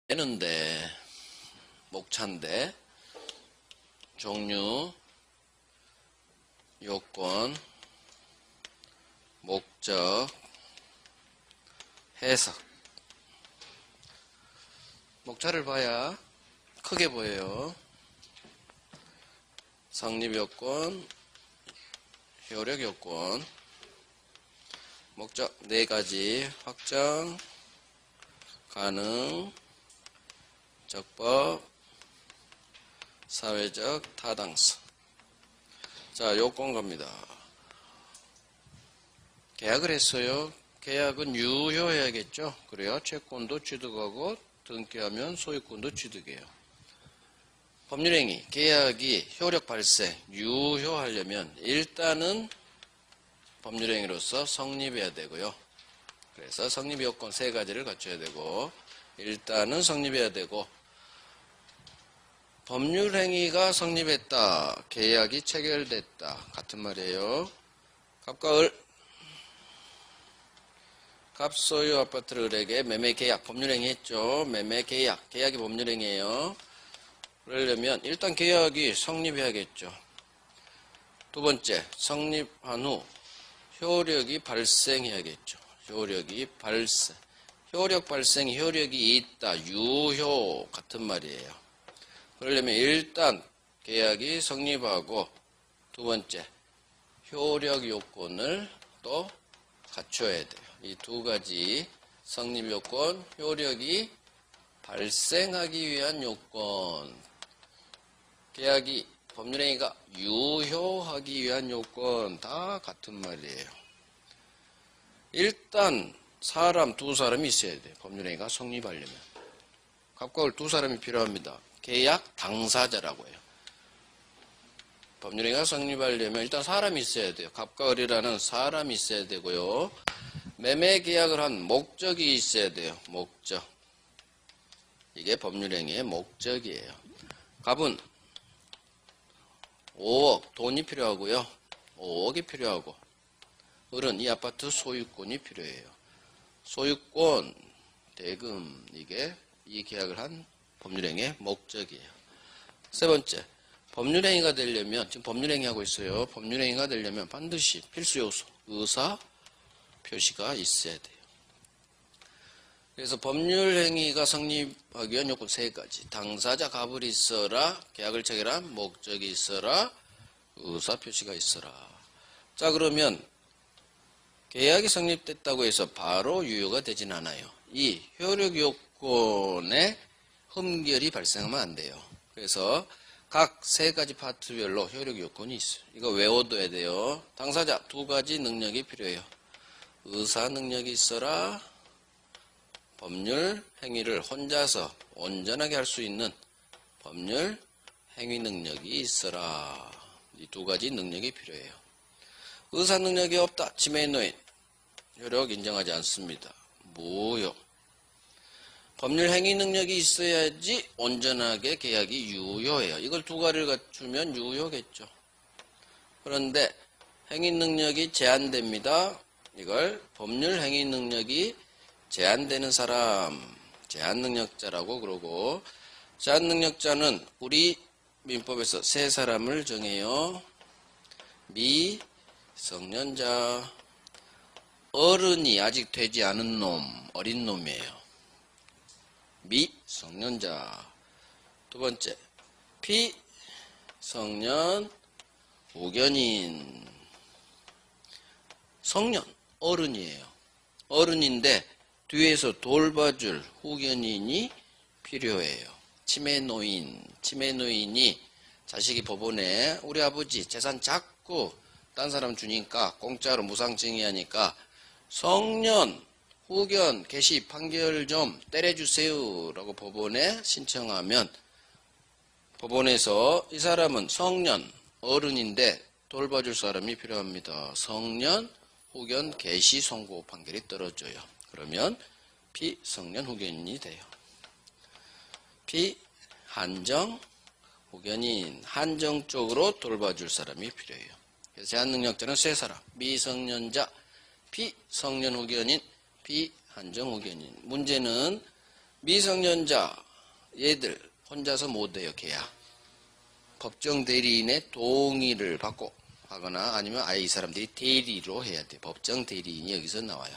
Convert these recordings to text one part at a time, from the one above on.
되는데 목차인데 종류, 요건, 목적, 해석. 목차를 봐야 크게 보여요. 성립요건, 효력요건, 목적 4가지, 확정, 가능, 적법, 사회적 타당성. 자, 요건 갑니다. 계약을 했어요. 계약은 유효해야겠죠. 그래야 채권도 취득하고 등기하면 소유권도 취득해요. 법률행위, 계약이 효력 발생, 유효하려면 일단은 법률행위로서 성립해야 되고요. 그래서 성립요건 3가지를 갖춰야 되고, 일단은 성립해야 되고, 법률행위가 성립했다, 계약이 체결됐다, 같은 말이에요. 갑과 을, 갑소유 아파트를 을에게 매매계약, 법률행위 했죠. 매매계약, 계약이 법률행위예요. 그러려면 일단 계약이 성립해야겠죠. 두 번째, 성립한 후 효력이 발생해야겠죠. 효력이 발생. 효력 발생, 효력이 있다, 유효, 같은 말이에요. 그러려면 일단 계약이 성립하고, 두 번째, 효력 요건을 또 갖춰야 돼요. 이 2가지 성립 요건, 효력이 발생하기 위한 요건, 계약이 법률행위가 유효하기 위한 요건, 다 같은 말이에요. 일단 두 사람이 있어야 돼요. 법률행위가 성립하려면. 갑과 을 2사람이 필요합니다. 계약 당사자라고 해요. 법률행위가 성립하려면 일단 사람이 있어야 돼요. 갑과 을이라는 사람이 있어야 되고요. 매매 계약을 한 목적이 있어야 돼요. 목적. 이게 법률행위의 목적이에요. 갑은 5억 돈이 필요하고요. 5억이 필요하고, 을은 이 아파트 소유권이 필요해요. 소유권, 대금, 이게 이 계약을 한 법률행위의 목적이에요. 세 번째, 법률행위가 되려면, 지금 법률행위하고 있어요. 법률행위가 되려면 반드시 필수 요소, 의사 표시가 있어야 돼요. 그래서 법률행위가 성립하기 위한 요건 3가지. 당사자 갑을 있어라, 계약을 체결한 목적이 있어라, 의사 표시가 있어라. 자, 그러면 계약이 성립됐다고 해서 바로 유효가 되진 않아요. 이 효력 요건에 흠결이 발생하면 안 돼요. 그래서 각 3가지 파트별로 효력 요건이 있어요. 이거 외워둬야 돼요. 당사자 2가지 능력이 필요해요. 의사 능력이 있어라, 법률 행위를 혼자서 온전하게 할 수 있는 법률 행위 능력이 있어라. 이 2가지 능력이 필요해요. 의사 능력이 없다, 치매인 노인, 효력 인정하지 않습니다. 무효. 법률 행위 능력이 있어야지 온전하게 계약이 유효해요. 이걸 2가지를 갖추면 유효겠죠. 그런데 행위 능력이 제한됩니다. 이걸 법률 행위 능력이 제한되는 사람, 제한 능력자라고 그러고, 제한 능력자는 우리 민법에서 3사람을 정해요. 미성년자, 어른이 아직 되지 않은 놈, 어린 놈이에요. 미성년자. 두 번째, 피성년 후견인. 성년, 어른이에요. 어른인데 뒤에서 돌봐줄 후견인이 필요해요. 치매 노인이 자식이 법원에 우리 아버지 재산 자꾸 딴 사람 주니까 공짜로 무상증의하니까 성년 후견 개시 판결 좀 때려주세요 라고 법원에 신청하면, 법원에서 이 사람은 성년 어른인데 돌봐줄 사람이 필요합니다. 성년 후견 개시 선고 판결이 떨어져요. 그러면 피성년 후견인이 돼요. 피한정 후견인, 한정 쪽으로 돌봐줄 사람이 필요해요. 그래서 제한능력자는 3사람, 미성년자, 피성년 후견인, 피한정 후견인. 문제는 미성년자 얘들 혼자서 못해요. 계약. 법정 대리인의 동의를 받고 하거나 아니면 아예 이 사람들이 대리로 해야 돼. 법정 대리인이 여기서 나와요.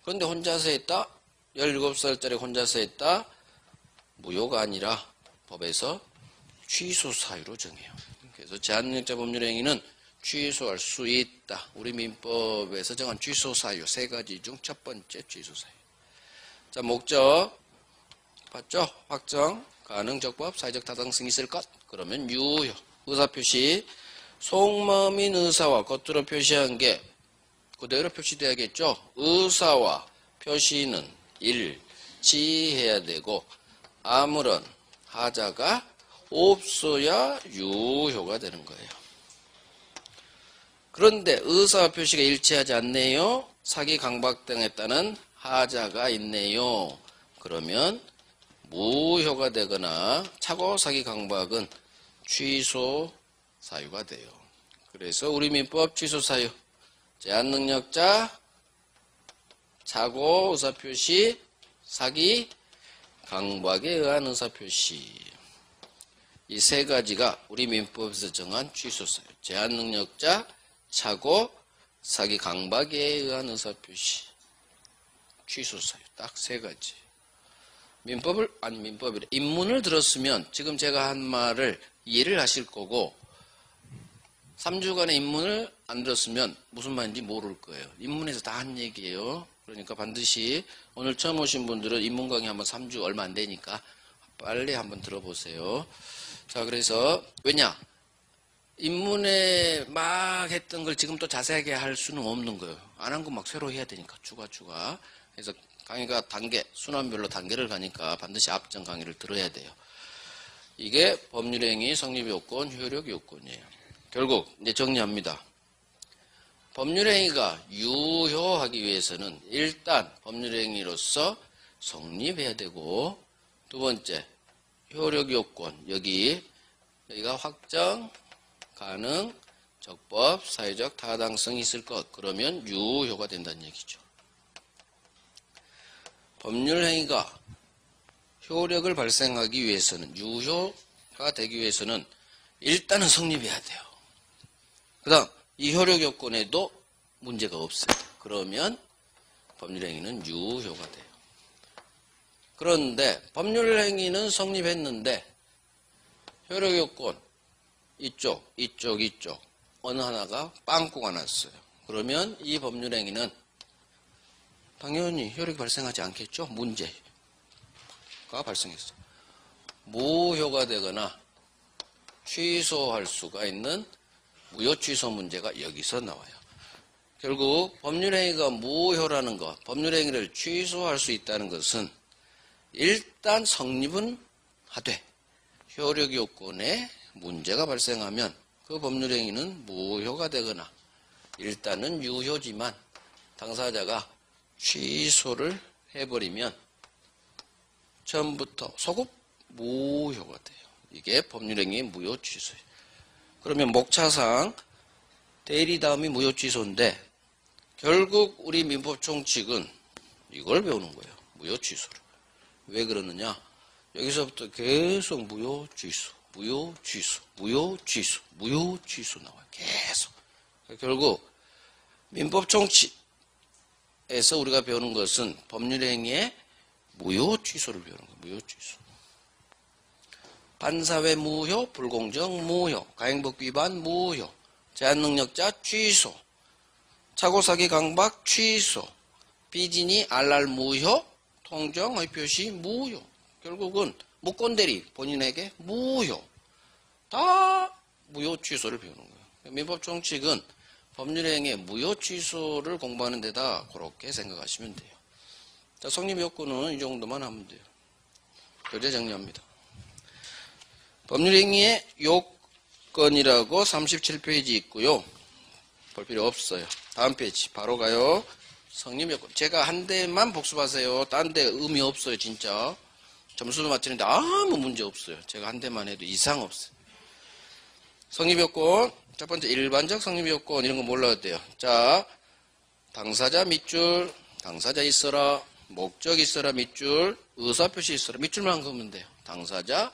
그런데 혼자서 했다? 17살짜리 혼자서 했다? 무효가 아니라 법에서 취소 사유로 정해요. 그래서 제한능력자 법률행위는 취소할 수 있다. 우리 민법에서 정한 취소 사유 3가지 중 첫 번째 취소 사유. 자, 목적 봤죠? 확정, 가능, 적법, 사회적 타당성이 있을 것. 그러면 유효. 의사표시 속마음인 의사와 겉으로 표시한 게 그대로 표시돼야겠죠? 의사와 표시는 일치해야 되고 아무런 하자가 없어야 유효가 되는 거예요. 그런데 의사와 표시가 일치하지 않네요. 사기, 강박 등에 따른 하자가 있네요. 그러면 무효가 되거나 착오, 사기, 강박은 취소 사유가 돼요. 그래서 우리 민법 취소 사유 제한능력자, 착오, 의사표시, 사기, 강박에 의한 의사표시 이 3가지가 우리 민법에서 정한 취소 사유 제한능력자, 착오, 사기, 강박에 의한 의사표시 취소 사유 딱 3가지. 민법이래. 입문을 들었으면 지금 제가 한 말을 이해를 하실 거고 3주간의 입문을 안 들었으면 무슨 말인지 모를 거예요. 입문에서 다 한 얘기예요. 그러니까 반드시 오늘 처음 오신 분들은 입문 강의 한번 3주 얼마 안 되니까 빨리 한번 들어보세요. 자, 그래서 왜냐? 입문에 막 했던 걸 지금 또 자세하게 할 수는 없는 거예요. 안 한 거 막 새로 해야 되니까 추가. 그래서 강의가 단계, 순환별로 단계를 가니까 반드시 앞전 강의를 들어야 돼요. 이게 법률행위 성립요건, 효력요건이에요. 결국 이제 정리합니다. 법률행위가 유효하기 위해서는 일단 법률행위로서 성립해야 되고 두 번째 효력요건 여기가 확정, 가능, 적법, 사회적 타당성이 있을 것. 그러면 유효가 된다는 얘기죠. 법률행위가 효력을 발생하기 위해서는 유효가 되기 위해서는 일단은 성립해야 돼요. 그 다음 이 효력요건에도 문제가 없어요. 그러면 법률행위는 유효가 돼요. 그런데 법률행위는 성립했는데 효력요건 이쪽 어느 하나가 빵꾸가 났어요. 그러면 이 법률행위는 당연히 효력이 발생하지 않겠죠? 문제가 발생했어요. 무효가 되거나 취소할 수가 있는 무효취소 문제가 여기서 나와요. 결국 법률행위가 무효라는 것, 법률행위를 취소할 수 있다는 것은 일단 성립은 하되 효력요건에 문제가 발생하면 그 법률행위는 무효가 되거나 일단은 유효지만 당사자가 취소를 해버리면 처음부터 소급 무효가 돼요. 이게 법률행위 무효취소예요. 그러면 목차상 대리 다음이 무효취소인데 결국 우리 민법 총칙은 이걸 배우는 거예요. 무효취소를. 왜 그러느냐? 여기서부터 계속 무효취소 나와요. 계속. 결국 민법 총칙에서 우리가 배우는 것은 법률행위의 무효취소를 배우는 거예요. 무효취소. 반사회 무효, 불공정 무효, 가행법 위반 무효, 제한능력자 취소, 착오사기 강박 취소, 비진이 알랄 무효, 통정의 표시 무효. 결국은 무권대리 본인에게 무효. 다 무효 취소를 배우는 거예요. 민법 총칙은 법률행위의 무효 취소를 공부하는 데다 그렇게 생각하시면 돼요. 자, 성립요건은 이 정도만 하면 돼요. 교재 정리합니다. 법률행위의 요건이라고 37페이지 있고요. 볼 필요 없어요. 다음 페이지 바로 가요. 성립요건. 제가 한 대만 복습하세요. 딴 데 의미 없어요. 진짜. 점수도 맞추는데 아무 문제 없어요. 제가 한 대만 해도 이상 없어요. 성립요건. 첫 번째 일반적 성립요건 이런 거 몰라도 돼요. 자, 당사자 밑줄, 당사자 있어라, 목적 있어라 밑줄, 의사표시 있어라. 밑줄만 그으면 돼요. 당사자,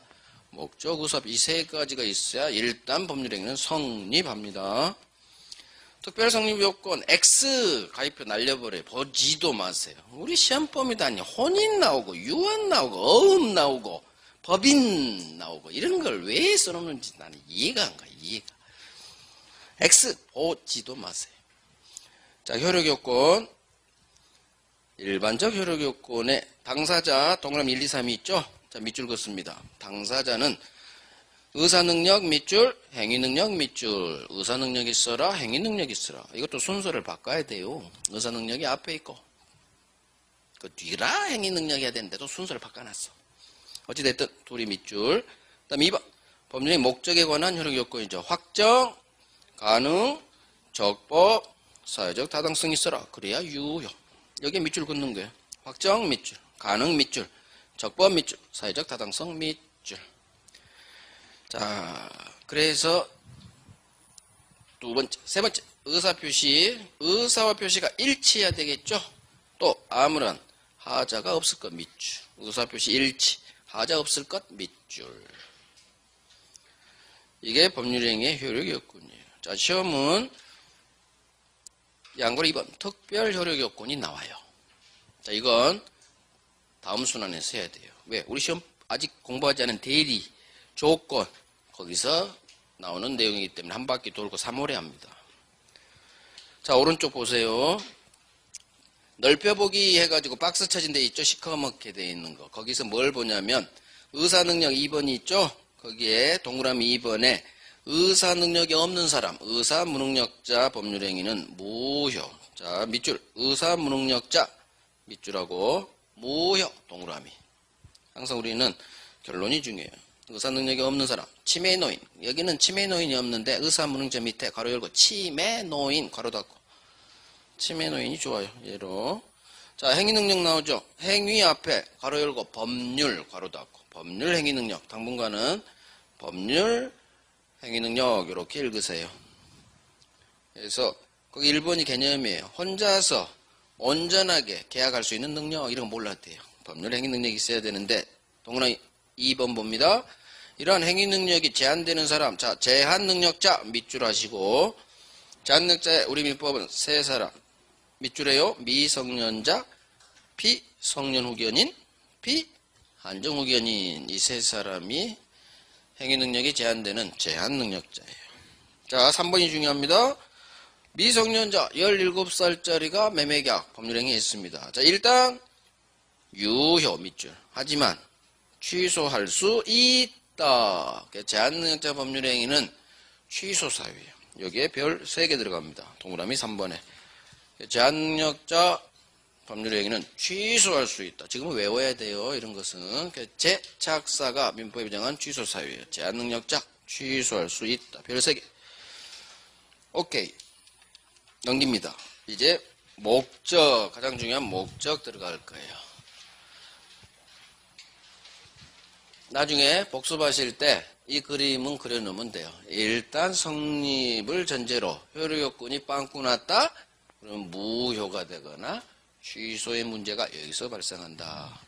목적, 의사표시 이 세 가지가 있어야 일단 법률행위는 성립합니다. 특별 성립 요건 X 가입표 날려버려요. 보지도 마세요. 우리 시험범위도 아니 혼인 나오고 유언 나오고 어음 나오고 법인 나오고 이런 걸 왜 써놓는지 나는 이해가 안 가. 이해가. X 보지도 마세요. 자, 효력 요건. 일반적 효력 요건에 당사자 동그라미 1, 2, 3이 있죠? 자, 밑줄 긋습니다. 당사자는 의사능력 밑줄, 행위능력 밑줄, 의사능력 있어라, 행위능력 있어라. 이것도 순서를 바꿔야 돼요. 의사능력이 앞에 있고 그 뒤라 행위능력 해야 되는데도 순서를 바꿔놨어. 어찌됐든 둘이 밑줄. 그 다음에 2번 법률의 목적에 관한 효력 요건이죠. 확정, 가능, 적법, 사회적 타당성이 있어라. 그래야 유효. 여기에 밑줄 긋는 거예요. 확정 밑줄, 가능 밑줄, 적법 밑줄, 사회적 타당성 밑줄. 자, 그래서 두 번째, 세 번째, 의사표시. 의사와 표시가 일치해야 되겠죠? 또 아무런 하자가 없을 것 밑줄. 의사표시 일치, 하자 없을 것 밑줄. 이게 법률행위의 효력 요건이에요. 자, 시험은 양고리 2번 특별 효력 요건이 나와요. 자, 이건 다음 순환에서 해야 돼요. 왜? 우리 시험 아직 공부하지 않은 대리, 조건 거기서 나오는 내용이기 때문에 한 바퀴 돌고 3월에 합니다. 자, 오른쪽 보세요. 넓혀보기 해가지고 박스 쳐진 데 있죠? 시커멓게 돼 있는 거. 거기서 뭘 보냐면 의사능력 2번이 있죠? 거기에 동그라미 2번에 의사능력이 없는 사람, 의사무능력자 법률행위는 무효. 자, 밑줄 의사무능력자 밑줄하고 무효 동그라미. 항상 우리는 결론이 중요해요. 의사능력이 없는 사람, 치매노인. 여기는 치매노인이 없는데 의사무능자 밑에 괄호 열고 치매노인 괄호 닫고. 치매노인이 좋아요. 예로. 자, 행위능력 나오죠. 행위 앞에 괄호 열고 법률 괄호 닫고. 법률 행위능력. 당분간은 법률 행위능력 이렇게 읽으세요. 그래서 거기 1번이 개념이에요. 혼자서 온전하게 계약할 수 있는 능력 이런 거 몰라도 돼요. 법률 행위능력이 있어야 되는데 동그라미 2번 봅니다. 이러한 행위능력이 제한되는 사람. 자, 제한능력자 밑줄 하시고 제한능력자의 우리 민법은 세 사람 밑줄에요. 미성년자, 비성년 후견인, 비한정 후견인 이 세 사람이 행위능력이 제한되는 제한능력자예요. 자, 3번이 중요합니다. 미성년자 17살짜리가 매매계약 법률행위 했습니다. 자, 일단 유효 밑줄. 하지만 취소할 수 있다. 제한능력자 법률행위는 취소 사유예요. 여기에 별 3개 들어갑니다. 동그라미 3번에. 제한능력자 법률행위는 취소할 수 있다. 지금은 외워야 돼요. 이런 것은. 재착사가 민법에 정한 취소 사유예요. 제한능력자 취소할 수 있다. 별 3개. 오케이. 넘깁니다. 이제 목적, 가장 중요한 목적 들어갈 거예요. 나중에 복습하실 때 이 그림은 그려놓으면 돼요. 일단 성립을 전제로 효력요건이 빵꾸 났다? 그러면 무효가 되거나 취소의 문제가 여기서 발생한다.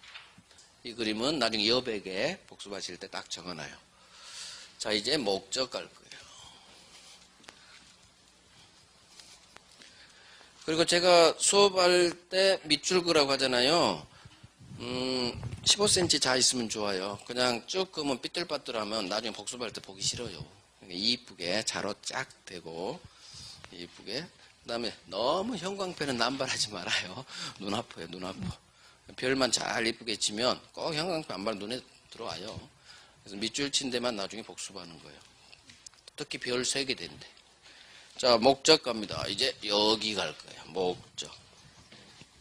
이 그림은 나중에 여백에 복습하실 때 딱 적어놔요. 자, 이제 목적 갈 거예요. 그리고 제가 수업할 때 밑줄 그라고 하잖아요. 15cm 자 있으면 좋아요. 그냥 쭉 그으면 삐뚤빠뚤하면 나중에 복습할 때 보기 싫어요. 이쁘게 자로 쫙 대고 이쁘게. 그 다음에 너무 형광펜은 남발하지 말아요. 눈 아파요. 눈 아파. 별만 잘 이쁘게 치면 꼭 형광펜 안 바르면 눈에 들어와요. 그래서 밑줄 친 데만 나중에 복습하는 거예요. 특히 별 3개 된대. 자, 목적 갑니다. 이제 여기 갈 거예요. 목적.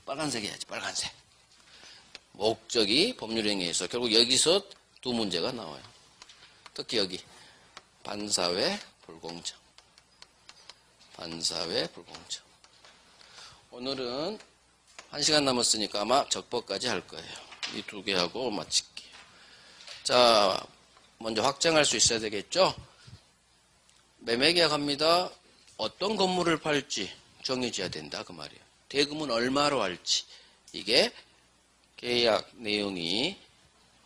빨간색 해야지. 빨간색. 목적이 법률행위에서 결국 여기서 두 문제가 나와요. 특히 여기 반사회 불공정. 반사회 불공정. 오늘은 1시간 남았으니까 아마 적법까지 할 거예요. 이 2개 하고 마칠게요. 자, 먼저 확정할 수 있어야 되겠죠? 매매계약합니다. 어떤 건물을 팔지 정해져야 된다 그 말이에요. 대금은 얼마로 할지 이게 계약 내용이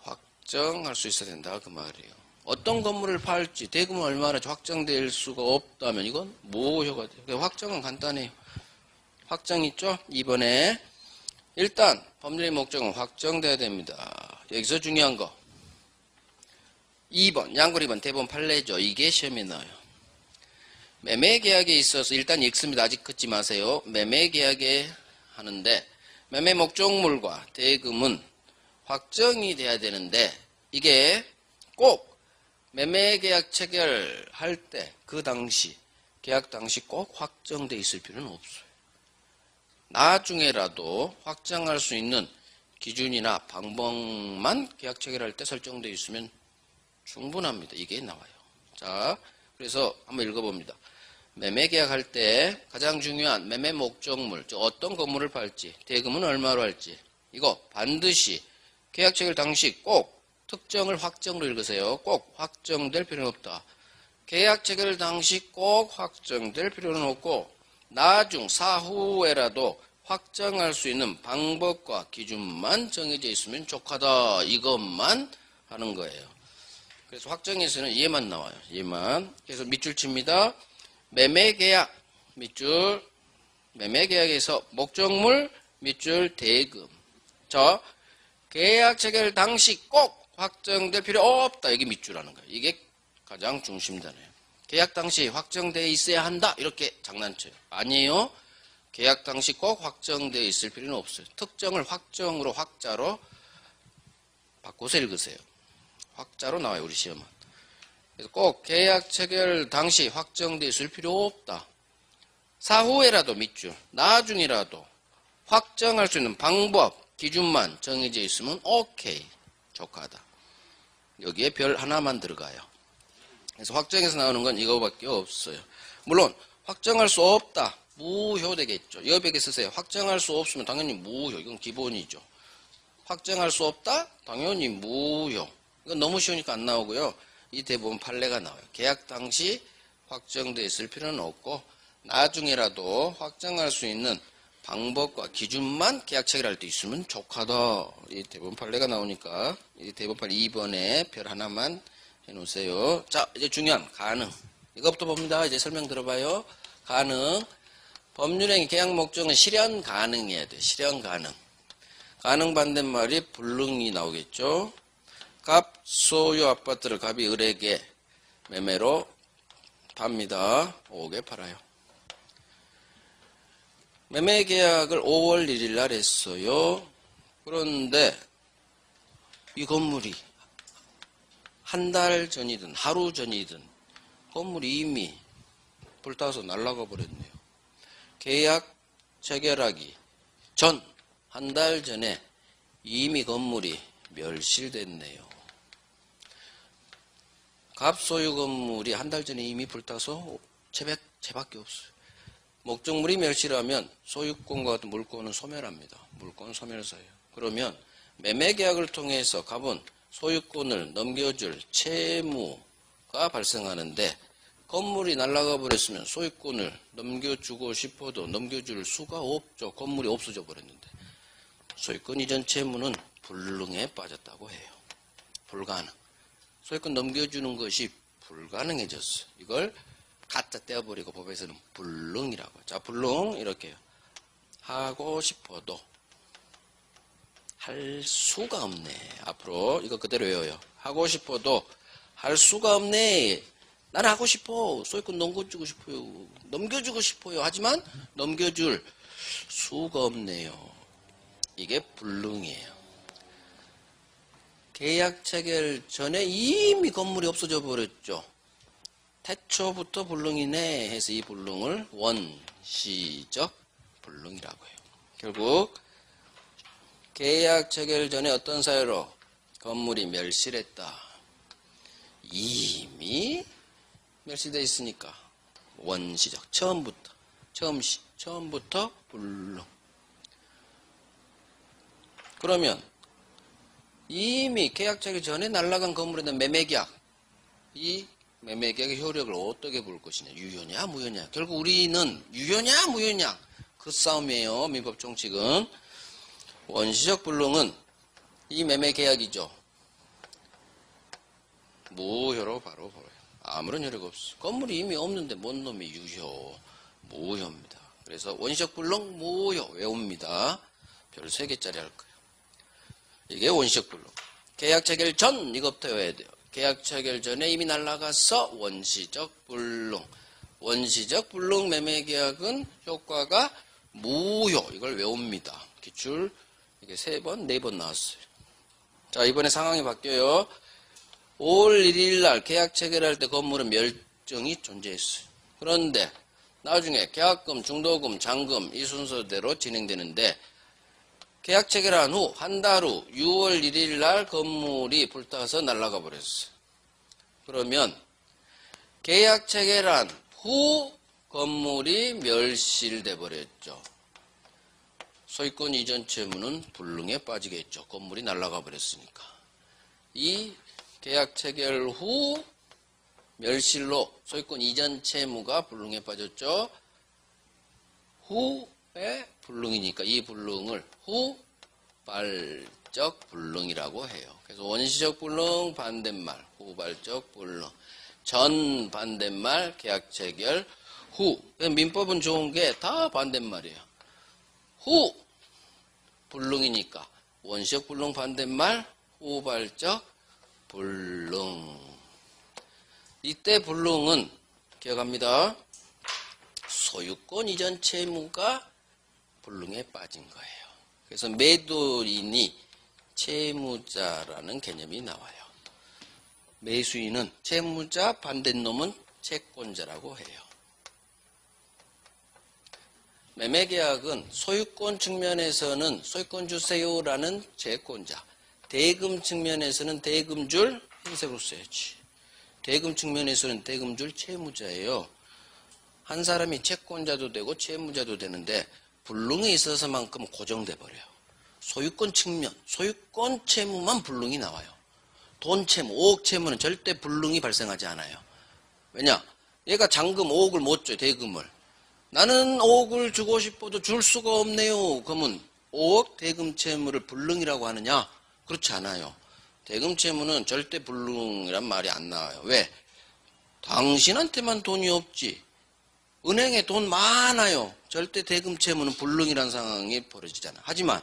확정할 수 있어야 된다 그 말이에요. 어떤 건물을 팔지 대금은 얼마나 확정될 수가 없다면 이건 무효가 돼요. 확정은 간단해요. 확정 있죠? 2번에 일단 법률의 목적은 확정돼야 됩니다. 여기서 중요한 거 2번 양글 2번 대법원 판례죠. 이게 시험에 나와요. 매매계약에 있어서 일단 읽습니다. 아직 긋지 마세요. 매매계약에 하는데 매매 목적물과 대금은 확정이 돼야 되는데 이게 꼭 매매계약 체결할 때 그 당시 계약 당시 꼭 확정돼 있을 필요는 없어요. 나중에라도 확정할 수 있는 기준이나 방법만 계약 체결할 때 설정되어 있으면 충분합니다. 이게 나와요. 자, 그래서 한번 읽어봅니다. 매매 계약할 때 가장 중요한 매매 목적물, 즉 어떤 건물을 팔지, 대금은 얼마로 할지 이거 반드시 계약 체결 당시 꼭 특정을 확정으로 읽으세요. 꼭 확정될 필요는 없다. 계약 체결 당시 꼭 확정될 필요는 없고 나중 사후에라도 확정할 수 있는 방법과 기준만 정해져 있으면 족하다. 이것만 하는 거예요. 그래서 확정에서는 얘만 나와요. 얘만. 그래서 밑줄 칩니다. 매매계약, 밑줄, 매매계약에서 목적물, 밑줄, 대금. 자, 계약 체결 당시 꼭 확정될 필요 없다. 이게 밑줄하는 거예요. 이게 가장 중심단어예요. 계약 당시 확정되어 있어야 한다. 이렇게 장난쳐요. 아니에요. 계약 당시 꼭 확정되어 있을 필요는 없어요. 특정을 확정으로 확자로 바꿔서 읽으세요. 확자로 나와요. 우리 시험은. 그래서 꼭 계약 체결 당시 확정되어 있을 필요 없다. 사후에라도 밑줄, 나중이라도 확정할 수 있는 방법, 기준만 정해져 있으면 오케이. 족하다. 여기에 별 하나만 들어가요. 그래서 확정에서 나오는 건 이거밖에 없어요. 물론 확정할 수 없다. 무효 되겠죠. 여백에 쓰세요. 확정할 수 없으면 당연히 무효. 이건 기본이죠. 확정할 수 없다? 당연히 무효. 이건 너무 쉬우니까 안 나오고요. 이 대법원 판례가 나와요. 계약 당시 확정되어 있을 필요는 없고 나중에라도 확정할 수 있는 방법과 기준만 계약 체결할 때 있으면 족하다. 이 대법원 판례가 나오니까 이 대법원 판례 2번에 별 하나만 해놓으세요. 자, 이제 중요한 가능. 이것부터 봅니다. 이제 설명 들어봐요. 가능. 법률행위 계약 목적은 실현 가능해야 돼. 실현 가능. 가능 반대말이 불능이 나오겠죠. 갑 소유 아파트를 갑이 을에게 매매로 팝니다. 5억에 팔아요. 매매 계약을 5월 1일 날 했어요. 그런데 이 건물이 한 달 전이든 하루 전이든 건물이 이미 불타서 날아가 버렸네요. 계약 체결하기 전 한 달 전에 이미 건물이 멸실됐네요. 갑소유 건물이 한 달 전에 이미 불타서 채밖에 없어요. 목적물이 멸실하면 소유권과 같은 물권은 소멸합니다. 물권은 소멸사예요. 그러면 매매계약을 통해서 갑은 소유권을 넘겨줄 채무가 발생하는데 건물이 날아가 버렸으면 소유권을 넘겨주고 싶어도 넘겨줄 수가 없죠. 건물이 없어져 버렸는데 소유권 이전 채무는 불능에 빠졌다고 해요. 불가능. 소유권 넘겨주는 것이 불가능해졌어요. 이걸 갖다 떼어버리고 법에서는 불능이라고. 자, 불능 이렇게요. 하고 싶어도 할 수가 없네. 앞으로 이거 그대로 외워요. 하고 싶어도 할 수가 없네. 나는 하고 싶어. 소유권 넘겨주고 싶어요. 넘겨주고 싶어요. 하지만 넘겨줄 수가 없네요. 이게 불능이에요. 계약 체결 전에 이미 건물이 없어져 버렸죠. 태초부터 불능이네 해서 이 불능을 원시적 불능이라고 해요. 결국 계약 체결 전에 어떤 사유로 건물이 멸실했다. 이미 멸실되어 있으니까 원시적 처음부터 불능. 그러면 이미 계약 체결 전에 날아간 건물에 대한 매매계약, 이 매매계약의 효력을 어떻게 볼 것이냐, 유효냐 무효냐. 결국 우리는 유효냐 무효냐 그 싸움이에요. 민법 총칙은. 원시적 불능은 이 매매 계약이죠. 무효로 바로 보여요. 아무런 효력이 없어. 건물이 이미 없는데 뭔 놈이 유효, 무효입니다. 그래서 원시적 불능 무효 외웁니다. 별 3개짜리 할 거예요. 이게 원시적 불능. 계약 체결 전 이것부터 외워야 돼요. 계약 체결 전에 이미 날아가서 원시적 불능. 원시적 불능 매매 계약은 효과가 무효. 이걸 외웁니다. 기출 이게 3번, 4번 나왔어요. 자, 이번에 상황이 바뀌어요. 5월 1일 날 계약 체결할 때 건물은 멸정이 존재했어요. 그런데 나중에 계약금, 중도금, 잔금 이 순서대로 진행되는데 계약 체결한 후 한 달 후 6월 1일 날 건물이 불타서 날아가 버렸어요. 그러면 계약 체결한 후 건물이 멸실돼 버렸죠. 소유권 이전 채무는 불능에 빠지겠죠. 건물이 날아가 버렸으니까. 이 계약 체결 후 멸실로 소유권 이전 채무가 불능에 빠졌죠. 후에 불능이니까 이 불능을 후발적 불능이라고 해요. 그래서 원시적 불능 반대말 후발적 불능. 전 반대말 계약 체결 후. 민법은 좋은 게 다 반대말이에요. 후 불능이니까 원시적 불능 반대말 후발적 불능. 이때 불능은 기억합니다. 소유권 이전 채무가 불능에 빠진 거예요. 그래서 매도인이 채무자라는 개념이 나와요. 매수인은 채무자, 반대놈은 채권자라고 해요. 매매계약은 소유권 측면에서는 소유권 주세요라는 채권자, 대금 측면에서는 대금줄 흰색으로 써야지. 대금 측면에서는 대금줄 채무자예요. 한 사람이 채권자도 되고 채무자도 되는데 불능에 있어서만큼 고정돼 버려요. 소유권 측면, 소유권 채무만 불능이 나와요. 돈 채무, 5억 채무는 절대 불능이 발생하지 않아요. 왜냐? 얘가 잔금 5억을 못 줘요, 대금을. 나는 5억을 주고 싶어도 줄 수가 없네요. 그러면 5억 대금 채무를 불능이라고 하느냐? 그렇지 않아요. 대금 채무는 절대 불능이란 말이 안 나와요. 왜? 당신한테만 돈이 없지. 은행에 돈 많아요. 절대 대금 채무는 불능이라는 상황이 벌어지잖아. 하지만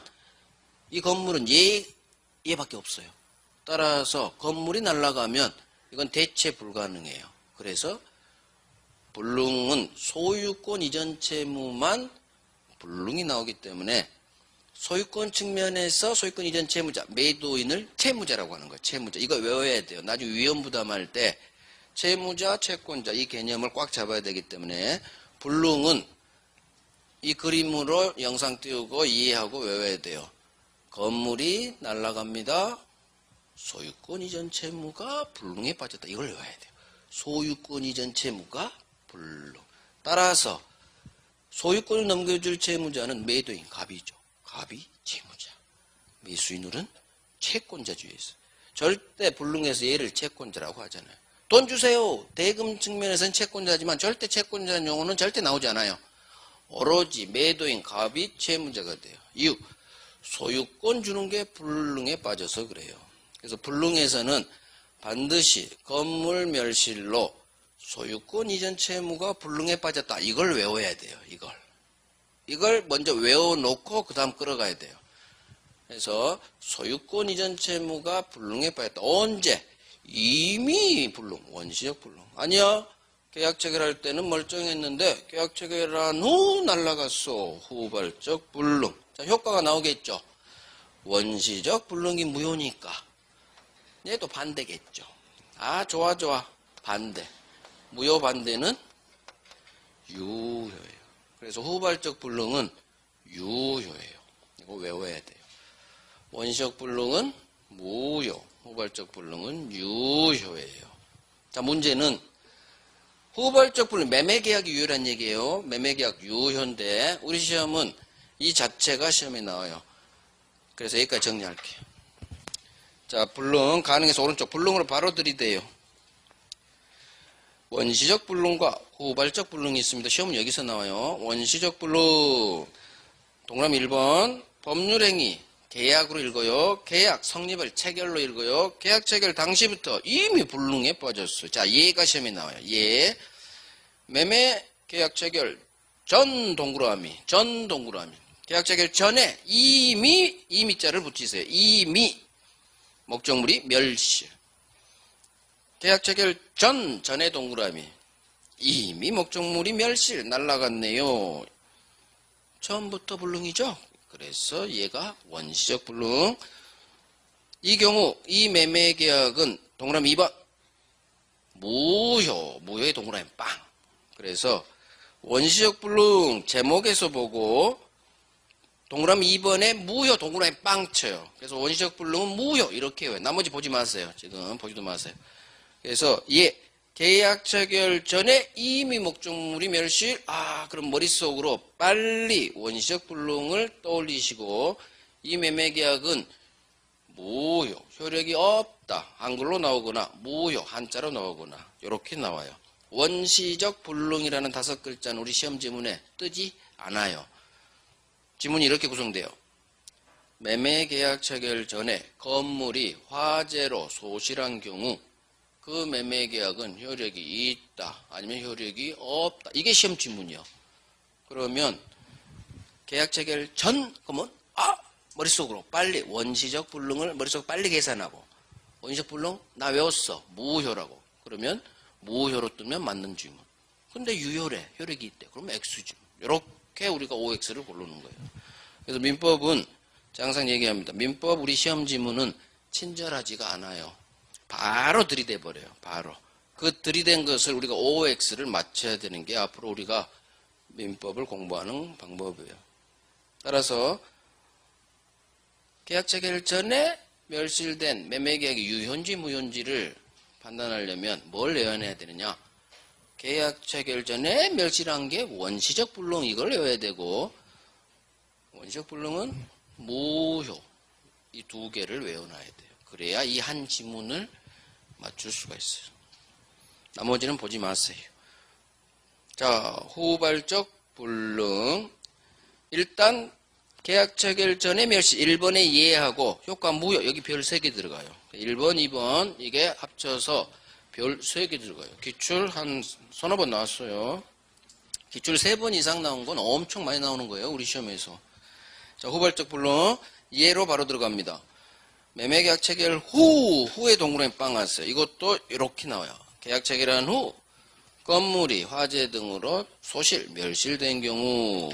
이 건물은 얘밖에 없어요. 따라서 건물이 날아가면 이건 대체 불가능해요. 그래서 불능은 소유권 이전 채무만 불능이 나오기 때문에 소유권 측면에서 소유권 이전 채무자, 매도인을 채무자라고 하는 거예요. 채무자. 이거 외워야 돼요. 나중에 위험부담할 때 채무자, 채권자 이 개념을 꽉 잡아야 되기 때문에 불능은 이 그림으로 영상 띄우고 이해하고 외워야 돼요. 건물이 날아갑니다. 소유권 이전 채무가 불능에 빠졌다. 이걸 외워야 돼요. 소유권 이전 채무가 불능. 따라서 소유권을 넘겨줄 채무자는 매도인, 갑이죠. 갑이 채무자. 매수인은 채권자주의에 있어요. 절대 불능해서 얘를 채권자라고 하잖아요. 돈 주세요. 대금 측면에서는 채권자지만 절대 채권자는 용어는 절대 나오지 않아요. 오로지 매도인, 갑이 채무자가 돼요. 이유, 소유권 주는 게 불능에 빠져서 그래요. 그래서 불능에서는 반드시 건물 멸실로 소유권 이전 채무가 불능에 빠졌다. 이걸 외워야 돼요. 이걸 먼저 외워놓고 그 다음 끌어가야 돼요. 그래서 소유권 이전 채무가 불능에 빠졌다. 언제? 이미 불능, 원시적 불능. 아니야. 계약 체결할 때는 멀쩡했는데 계약 체결한 후 날아갔어. 후발적 불능. 자, 효과가 나오겠죠. 원시적 불능이 무효니까 얘도 반대겠죠. 아, 좋아. 반대. 무효 반대는 유효예요. 그래서 후발적 불능은 유효예요. 이거 외워야 돼요. 원시적 불능은 무효, 후발적 불능은 유효예요. 자, 문제는 후발적 불능, 매매계약이 유효란 얘기예요. 매매계약 유효인데 우리 시험은 이 자체가 시험에 나와요. 그래서 여기까지 정리할게요. 자, 불능, 가능해서 오른쪽 불능으로 바로 들이대요. 원시적 불능과 후발적 불능이 있습니다. 시험은 여기서 나와요. 원시적 불능. 동그라미 1번. 법률행위, 계약으로 읽어요. 계약 성립을 체결로 읽어요. 계약 체결 당시부터 이미 불능에 빠졌어요. 자, 예가 시험에 나와요. 예. 매매 계약 체결 전 동그라미. 계약 체결 전에 이미자를 붙이세요. 이미 목적물이 멸실. 계약 체결 전에 동그라미. 이미 목적물이 멸실 날라갔네요. 처음부터 불능이죠. 그래서 얘가 원시적 불능. 이 경우 이 매매 계약은 동그라미 2번 무효의 동그라미 빵. 그래서 원시적 불능 제목에서 보고 동그라미 2번에 무효 동그라미 빵 쳐요. 그래서 원시적 불능은 무효 이렇게 해요. 나머지 보지 마세요. 지금 보지도 마세요. 그래서 계약 체결 전에 이미 목적물이 멸실. 그럼 머릿속으로 빨리 원시적 불능을 떠올리시고 이 매매 계약은 무효, 효력이 없다. 한글로 나오거나 무효, 한자로 나오거나 이렇게 나와요. 원시적 불능이라는 5글자는 우리 시험 지문에 뜨지 않아요. 지문이 이렇게 구성돼요. 매매 계약 체결 전에 건물이 화재로 소실한 경우 그 매매 계약은 효력이 있다. 아니면 효력이 없다. 이게 시험 지문이요. 그러면 계약 체결 전 그러면 머릿속으로 빨리 원시적 불능을 머릿속으로 빨리 계산하고 원시적 불능 나 외웠어. 무효라고. 그러면 무효로 뜨면 맞는 지문. 근데 유효래. 효력이 있대. 그러면 X지문. 이렇게 우리가 OX를 고르는 거예요. 그래서 민법은 항상 얘기합니다. 민법 우리 시험 지문은 친절하지가 않아요. 바로 들이대 버려요. 바로. 그 들이댄 것을 우리가 OX를 맞춰야 되는 게 앞으로 우리가 민법을 공부하는 방법이에요. 따라서 계약 체결 전에 멸실된 매매계약의 유효인지 무효인지를 판단하려면 뭘 외워내야 되느냐. 계약 체결 전에 멸실한 게 원시적 불능 이걸 외워야 되고 원시적 불능은 무효 이 두 개를 외워놔야 돼요. 그래야 이 한 지문을 맞출 수가 있어요. 나머지는 보지 마세요. 자, 후발적 불능. 일단 계약 체결 전에 멸실 1번에 예하고 효과 무효 여기 별 3개 들어가요. 1번, 2번 이게 합쳐서 별 3개 들어가요. 기출 한 서너 번 나왔어요. 기출 3번 이상 나온 건 엄청 많이 나오는 거예요. 우리 시험에서. 자, 후발적 불능 예로 바로 들어갑니다. 매매계약 체결 후에 동그라미 빵 왔어요. 이것도 이렇게 나와요. 계약 체결한 후 건물이 화재 등으로 소실, 멸실된 경우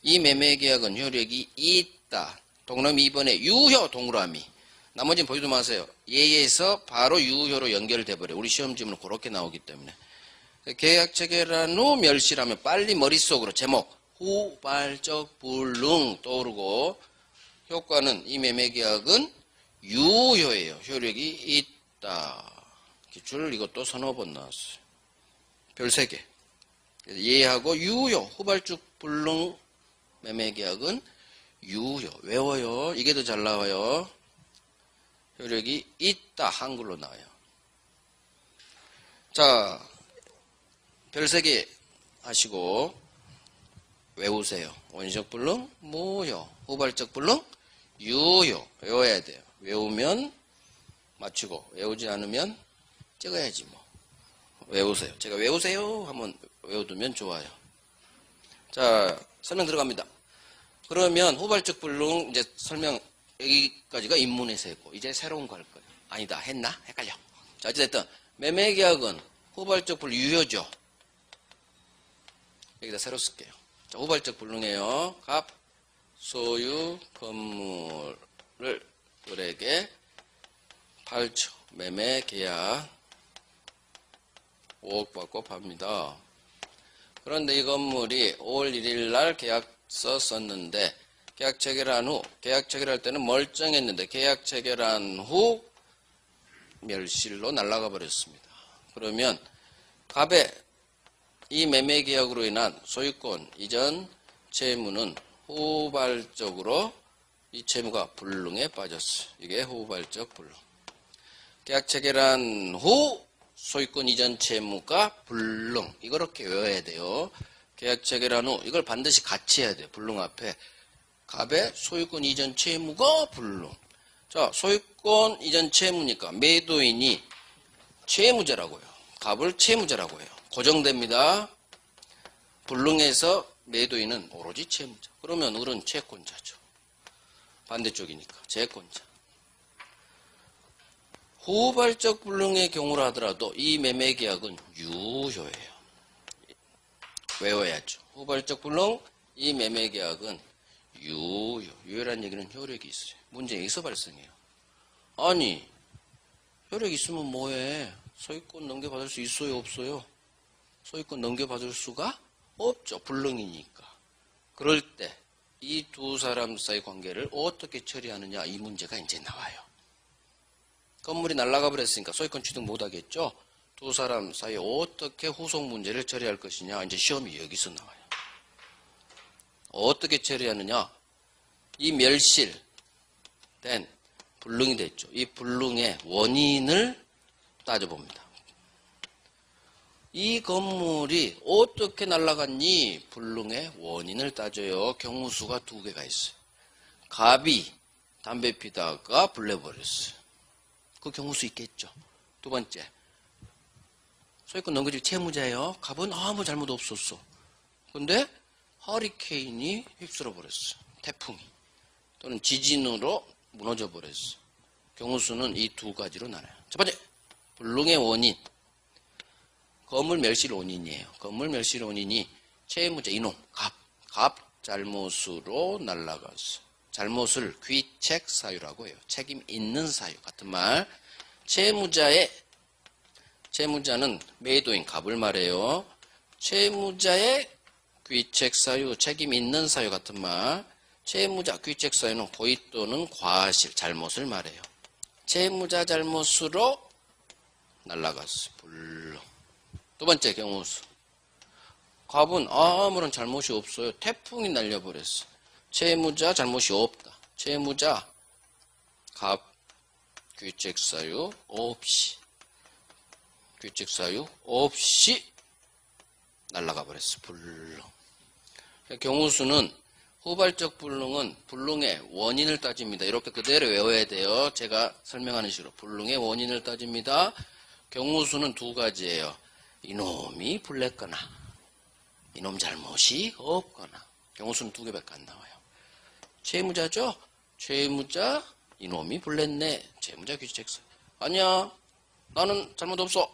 이 매매계약은 효력이 있다. 동그라미 2번에 유효 동그라미. 나머지는 보지도 마세요. 예에서 바로 유효로 연결돼 버려요. 우리 시험 지문은 그렇게 나오기 때문에. 계약 체결한 후 멸실하면 빨리 머릿속으로 제목 후발적 불능 떠오르고 효과는 이 매매계약은 유효예요. 효력이 있다. 기출 이것도 서너 번 나왔어요. 별 3개. 예하고 유효 후발적 불능 매매계약은 유효. 외워요. 이게 더 잘 나와요. 효력이 있다. 한글로 나와요. 자, 별 3개 하시고 외우세요. 원시적 불능, 무효. 후발적 불능, 유효. 외워야 돼요. 외우면 맞추고 외우지 않으면 찍어야지 뭐. 외우세요. 제가 외우세요 하면 외워두면 좋아요. 자, 설명 들어갑니다. 그러면 후발적 불능 이제 설명 여기까지가 입문에서고 이제 새로운 거 할 거예요. 아니다. 했나? 헷갈려. 자, 어쨌든 매매계약은 후발적 불능 유효죠. 여기다 새로 쓸게요. 자, 후발적 불능이에요. 갑, 소유, 건물을 을에게 8초 매매계약 5억 받고 팝니다. 그런데 이 건물이 5월 1일 날 계약서 썼는데 계약 체결한 후 계약 체결할 때는 멀쩡했는데 계약 체결한 후 멸실로 날아가 버렸습니다. 그러면 갑의 이 매매계약으로 인한 소유권 이전 채무는 후발적으로 이 채무가 불능에 빠졌어요. 이게 후발적 불능. 계약 체결한 후 소유권 이전 채무가 불능. 이거 이렇게 외워야 돼요. 계약 체결한 후 이걸 반드시 같이 해야 돼요. 불능 앞에 갑의 소유권 이전 채무가 불능. 자, 소유권 이전 채무니까 매도인이 채무자라고요. 갑을 채무자라고 해요. 고정됩니다. 불능해서 매도인은 오로지 채무자. 그러면 을은 채권자죠. 반대쪽이니까 채권자. 후발적 불능의 경우라 하더라도 이 매매계약은 유효해요. 외워야죠. 후발적 불능, 이 매매계약은 유효. 유효란 얘기는 효력이 있어요. 문제 여기서 발생해요. 아니, 효력이 있으면 뭐해? 소유권 넘겨받을 수 있어요? 없어요? 소유권 넘겨받을 수가 없죠. 불능이니까. 그럴 때 이 두 사람 사이 관계를 어떻게 처리하느냐, 이 문제가 이제 나와요. 건물이 날아가 버렸으니까 소유권 취득 못하겠죠. 두 사람 사이에 어떻게 후속 문제를 처리할 것이냐, 이제 시험이 여기서 나와요. 어떻게 처리하느냐, 이 멸실된 불능이 됐죠. 이 불능의 원인을 따져봅니다. 이 건물이 어떻게 날아갔니? 불능의 원인을 따져요. 경우수가 두 개가 있어요. 갑이 담배 피다가 불내버렸어요. 그 경우수 있겠죠. 두 번째, 소유권 넘겨줄 채무자예요. 갑은 아무 잘못 없었어. 근데 허리케인이 휩쓸어 버렸어. 태풍이. 또는 지진으로 무너져 버렸어. 경우수는 이 두 가지로 나눠요. 첫 번째, 불능의 원인. 건물 멸실 원인이에요. 건물 멸실 원인이 채무자 이놈, 갑 잘못으로 날아갔어. 잘못을 귀책 사유라고 해요. 책임 있는 사유. 같은 말. 채무자는 매도인 갑을 말해요. 채무자의 귀책 사유, 책임 있는 사유 같은 말. 채무자 귀책 사유는 고의 또는 과실, 잘못을 말해요. 채무자 잘못으로 날아갔어. 불능. 두 번째 경우수. 갑은 아무런 잘못이 없어요. 태풍이 날려버렸어. 채무자 잘못이 없다. 채무자 갑 귀책 사유 없이 날아가 버렸어. 불능. 경우수는 후발적 불능은 불능의 원인을 따집니다. 이렇게 그대로 외워야 돼요. 제가 설명하는 식으로 불능의 원인을 따집니다. 경우수는 두 가지예요. 이놈이 불냈거나 이놈 잘못이 없거나. 경우수는 두 개밖에 안 나와요. 채무자죠? 채무자 이놈이 불냈네. 채무자 귀책사. 아니야, 나는 잘못 없어.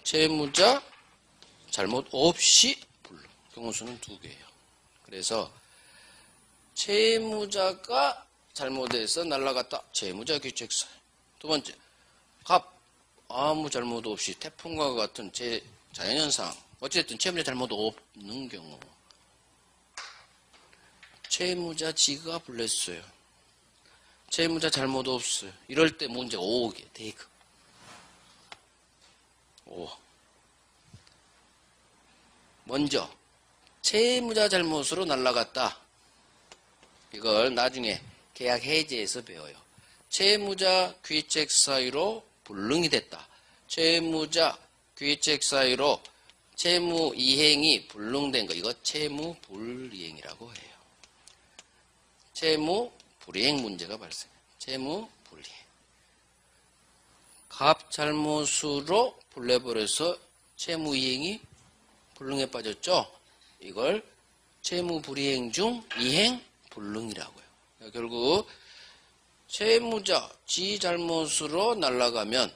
채무자 잘못 없이 불능. 경우수는 두 개예요. 그래서 채무자가 잘못해서 날아갔다. 채무자 귀책사. 두 번째, 갑 아무 잘못 없이 태풍과 같은 자연현상, 어쨌든 채무자 잘못 없는 경우, 채무자 지가 불냈어요. 채무자 잘못 없어요. 이럴 때 문제가 5개, 대급. 5. 먼저 채무자 잘못으로 날아갔다. 이걸 나중에 계약 해지에서 배워요. 채무자 귀책 사유로 불능이 됐다. 채무자 귀책 사유로 채무 이행이 불능된 거, 이거 채무 불이행이라고 해요. 채무 불이행 문제가 발생해요. 채무 불이행. 갑 잘못으로 불내버려서 채무 이행이 불능에 빠졌죠. 이걸 채무 불이행 중 이행 불능이라고요. 결국 채무자 지 잘못으로 날아가면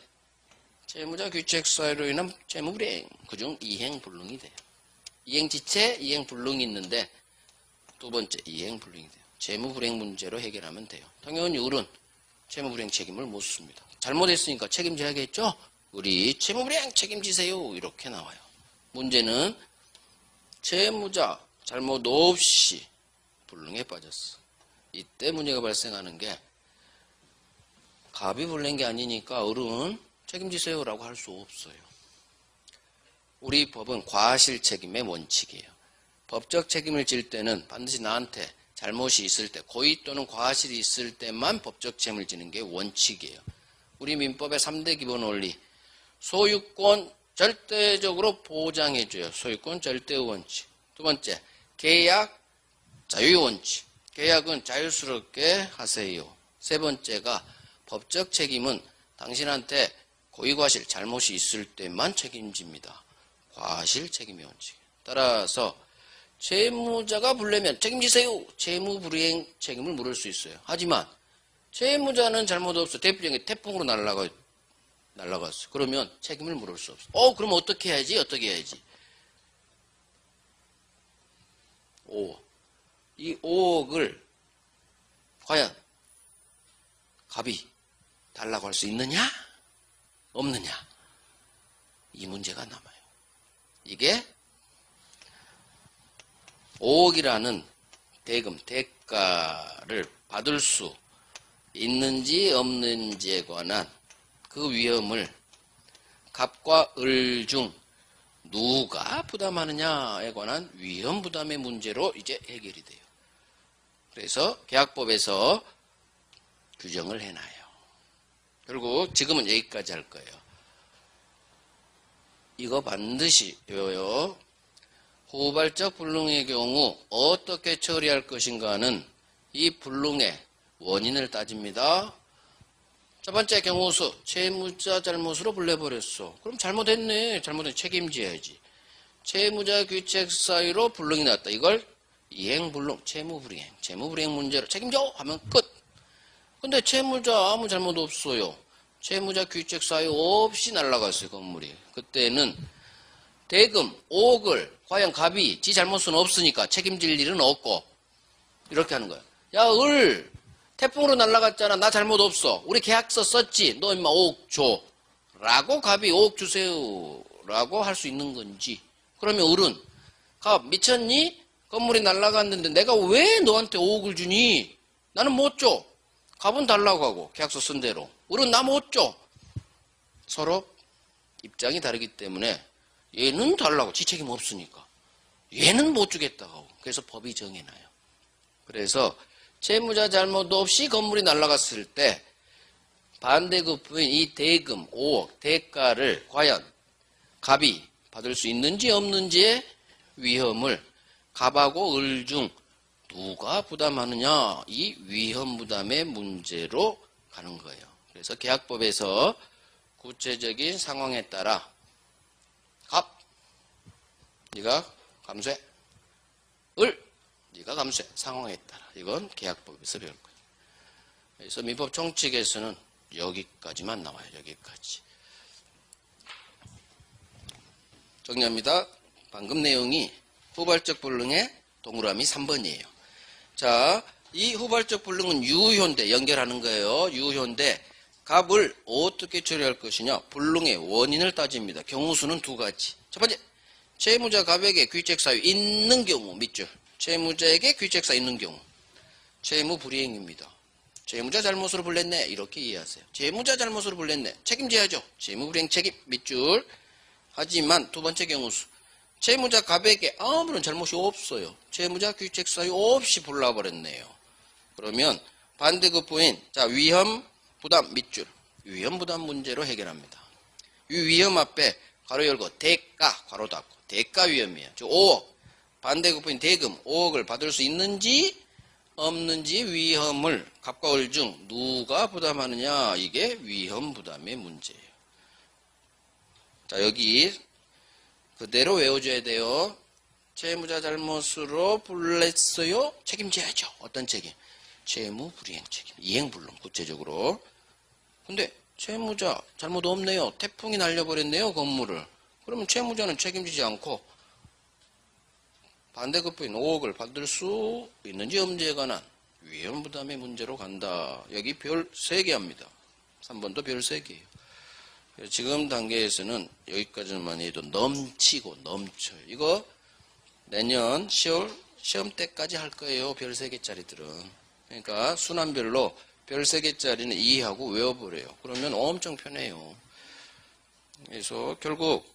채무자 귀책 사유로 인한 채무 불이행, 그중 이행 불능이 돼요. 이행 지체, 이행 불능이 있는데 두 번째 이행 불능이 돼요. 채무 불이행 문제로 해결하면 돼요. 당연히 을은 채무 불이행 책임을 못 습니다. 잘못했으니까 책임져야겠죠. 우리 채무 불이행 책임지세요. 이렇게 나와요. 문제는 채무자 잘못 없이 불능에 빠졌어. 이때 문제가 발생하는 게 갑이 불낸 게 아니니까 을은 책임지세요라고 할 수 없어요. 우리 법은 과실 책임의 원칙이에요. 법적 책임을 질 때는 반드시 나한테 잘못이 있을 때, 고의 또는 과실이 있을 때만 법적 책임을 지는 게 원칙이에요. 우리 민법의 3대 기본 원리, 소유권 절대적으로 보장해줘요. 소유권 절대의 원칙. 두 번째, 계약 자유의 원칙. 계약은 자유스럽게 하세요. 세 번째가 법적 책임은 당신한테 고의과실 잘못이 있을 때만 책임집니다. 과실 책임의 원칙. 따라서 채무자가 불내면 책임지세요. 채무불이행 책임을 물을 수 있어요. 하지만 채무자는 잘못 없어. 대표령이 태풍으로 날아갔어. 그러면 책임을 물을 수 없어. 그럼 어떻게 해야지? 이 5억을 과연 갑이 달라고 할 수 있느냐? 없느냐? 이 문제가 남아요. 이게 5억이라는 대금, 대가를 받을 수 있는지 없는지에 관한 그 위험을 갑과 을 중 누가 부담하느냐에 관한 위험 부담의 문제로 이제 해결이 돼요. 그래서 계약법에서 규정을 해놔요. 결국 지금은 여기까지 할 거예요. 이거 반드시 외워요. 후발적 불능의 경우 어떻게 처리할 것인가는 이 불능의 원인을 따집니다. 첫 번째 경우수, 채무자 잘못으로 불내버렸어. 그럼 잘못했네. 책임져야지. 채무자 귀책 사유로 불능이 났다. 이걸 이행불능, 채무불이행 문제로 책임져 하면 끝. 근데 채무자 아무 잘못 없어요. 채무자 귀책 사유 없이 날아갔어요, 건물이. 그때는 대금 5억을 과연 갑이 지 잘못은 없으니까 책임질 일은 없고 이렇게 하는 거야. 야, 태풍으로 날아갔잖아. 나 잘못 없어. 우리 계약서 썼지. 너 임마 5억 줘. 라고 갑이 5억 주세요. 라고 할 수 있는 건지. 그러면 을은 갑 미쳤니? 건물이 날아갔는데 내가 왜 너한테 5억을 주니? 나는 못 줘. 갑은 달라고 하고 계약서 쓴 대로. 을은 나 못 줘. 서로 입장이 다르기 때문에 얘는 달라고. 지 책임 없으니까. 얘는 못 주겠다고 하고. 그래서 법이 정해놔요. 그래서 채무자 잘못 없이 건물이 날아갔을 때 반대급부인 이 대금 5억 대가를 과연 갑이 받을 수 있는지 없는지의 위험을 갑하고 을 중 누가 부담하느냐, 이 위험 부담의 문제로 가는 거예요. 그래서 계약법에서 구체적인 상황에 따라 갑, 네가 감수해. 을, 네가 감수해. 상황에 따라. 이건 계약법에서 배울 거예요. 그래서 민법 총칙에서는 여기까지만 나와요. 여기까지. 정리합니다. 방금 내용이 후발적 불능의 동그라미 3번이에요. 자, 이 후발적 불능은 유효인데 연결하는 거예요. 유효인데 갑을 어떻게 처리할 것이냐. 불능의 원인을 따집니다. 경우수는 두 가지. 첫 번째, 채무자 갑에게 귀책사유 있는 경우 밑줄. 채무자에게 귀책사 있는 경우. 채무 불이행입니다. 채무자 잘못으로 불냈네. 이렇게 이해하세요. 채무자 잘못으로 불냈네. 책임져야죠. 채무 불이행 책임 밑줄. 하지만 두 번째 경우수. 채무자 갑에게 아무런 잘못이 없어요. 채무자 귀책사유 없이 불나버렸네요. 그러면 반대급부인 자 위험 부담 밑줄. 위험 부담 문제로 해결합니다. 이 위험 앞에 괄호 열고 대가 괄호 닫고 대가 위험이에요. 즉 5억 반대급부인 대금 5억을 받을 수 있는지 없는지 위험을 갑과 을 중 누가 부담하느냐. 이게 위험 부담의 문제예요. 자, 여기 그대로 외워줘야 돼요. 채무자 잘못으로 불냈어요. 책임져야죠. 어떤 책임? 채무 불이행 책임. 이행불능 구체적으로. 근데 채무자 잘못 없네요. 태풍이 날려버렸네요. 건물을. 그러면 채무자는 책임지지 않고 반대급부인 5억을 받을 수 있는지 없는지에 관한 위험 부담의 문제로 간다. 여기 별 3개 합니다. 3번도 별 3개예요. 지금 단계에서는 여기까지만 해도 넘치고 넘쳐요. 이거 내년 10월 시험 때까지 할 거예요. 별 3개짜리들은. 그러니까 순환별로 별 3개짜리는 이해하고 외워버려요. 그러면 엄청 편해요. 그래서 결국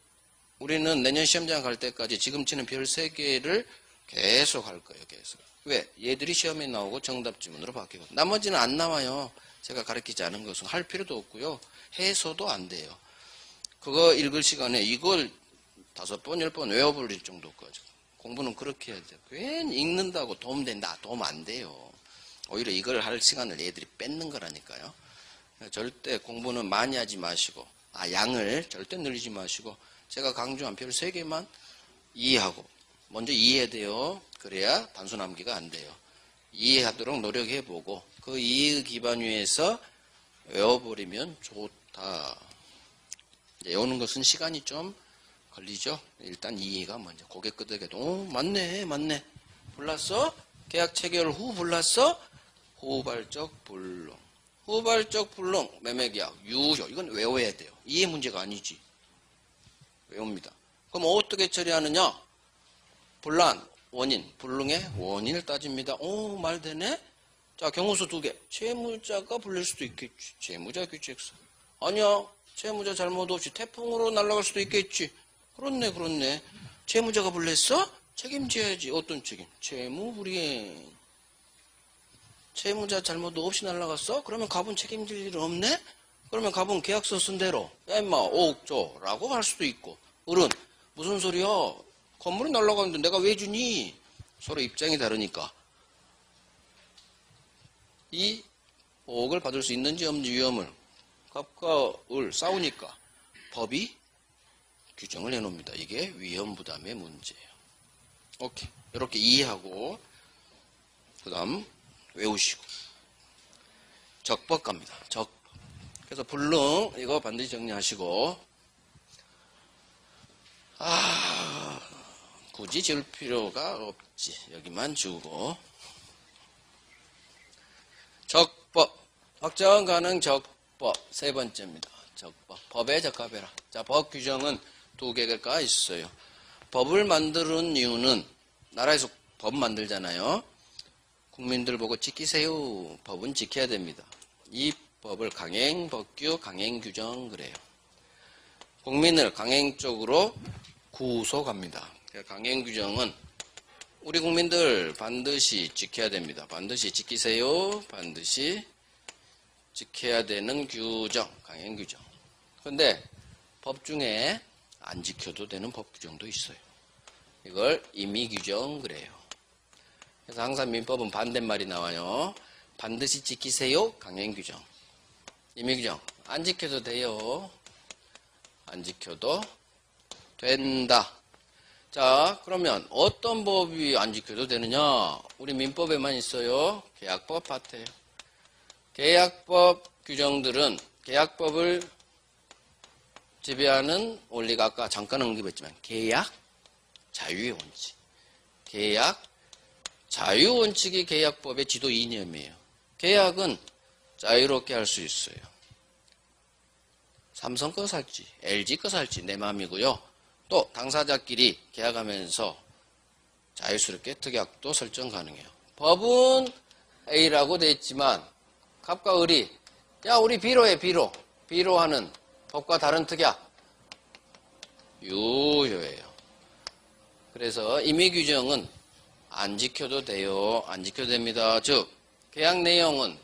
우리는 내년 시험장 갈 때까지 지금 치는 별 3개를 계속 할 거예요. 계속. 왜? 얘들이 시험에 나오고 정답 지문으로 바뀌고. 나머지는 안 나와요. 제가 가르치지 않은 것은 할 필요도 없고요. 해서도 안 돼요. 그거 읽을 시간에 이걸 5번, 10번 외워버릴 정도까지. 공부는 그렇게 해야 돼요. 괜히 읽는다고 도움 된다. 도움 안 돼요. 오히려 이걸 할 시간을 얘들이 뺏는 거라니까요. 절대 공부는 많이 하지 마시고, 양을 절대 늘리지 마시고, 제가 강조한 별 3개만 이해하고, 먼저 이해해야 돼요. 그래야 단순 암기가 안 돼요. 이해하도록 노력해보고, 그 이해 기반 위에서 외워버리면 좋다. 외우는 것은 시간이 좀 걸리죠. 일단 이해가 먼저. 고개 끄덕여도 맞네. 불났어? 계약 체결 후 불났어? 후발적 불능. 후발적 불능 매매계약 유효. 이건 외워야 돼요. 이해 문제가 아니지. 외웁니다. 그럼 어떻게 처리하느냐? 분란 원인, 불능의 원인을 따집니다. 말 되네? 자, 경우수 2개. 채무자가 불릴 수도 있겠지. 채무자 규칙서. 아니야. 채무자 잘못 없이 태풍으로 날아갈 수도 있겠지. 그렇네. 채무자가 불렸어? 책임져야지. 어떤 책임? 채무불이행. 채무자 잘못 없이 날아갔어? 그러면 갑은 책임질 일 없네? 그러면 갑은 계약서 쓴 대로 야 임마 5억 줘 라고 할 수도 있고, 을은 무슨 소리야? 건물이 날아가는데 내가 왜 주니? 서로 입장이 다르니까 이 5억을 받을 수 있는지 없는지 위험을 갑과 을 싸우니까 법이 규정을 해놓습니다. 이게 위험부담의 문제예요. 오케이. 이렇게 이해하고 그 다음 외우시고 적법 갑니다. 적법. 그래서 불능 이거 반드시 정리하시고, 굳이 지울 필요가 없지. 여기만 지우고. 적법. 확정 가능 적법. 3번째입니다. 적법. 법에 적합해라. 자, 법 규정은 2개가 있어요. 법을 만드는 이유는 나라에서 법 만들잖아요. 국민들 보고 지키세요. 법은 지켜야 됩니다. 이 법을 강행, 법규, 강행, 규정 그래요. 국민을 강행 쪽으로 구속합니다. 강행 규정은 우리 국민들 반드시 지켜야 됩니다. 반드시 지키세요. 반드시 지켜야 되는 규정, 강행 규정. 그런데 법 중에 안 지켜도 되는 법 규정도 있어요. 이걸 임의 규정 그래요. 그래서 항상 민법은 반대말이 나와요. 반드시 지키세요. 강행 규정. 임의 규정. 안 지켜도 돼요. 안 지켜도 된다. 자, 그러면 어떤 법이 안 지켜도 되느냐? 우리 민법에만 있어요. 계약법 파트예요. 계약법 규정들은 계약법을 지배하는 원리가 아까 잠깐 언급했지만 계약 자유의 원칙. 계약 자유 원칙이 계약법의 지도 이념이에요. 계약은 자유롭게 할 수 있어요. 삼성 거 살지, LG 거 살지 내 마음이고요. 또 당사자끼리 계약하면서 자유스럽게 특약도 설정 가능해요. 법은 A라고 돼 있지만 갑과 을이 야 우리 B로 해 B로 하는 법과 다른 특약 유효해요. 그래서 임의 규정은 안 지켜도 돼요. 안 지켜도 됩니다. 즉 계약 내용은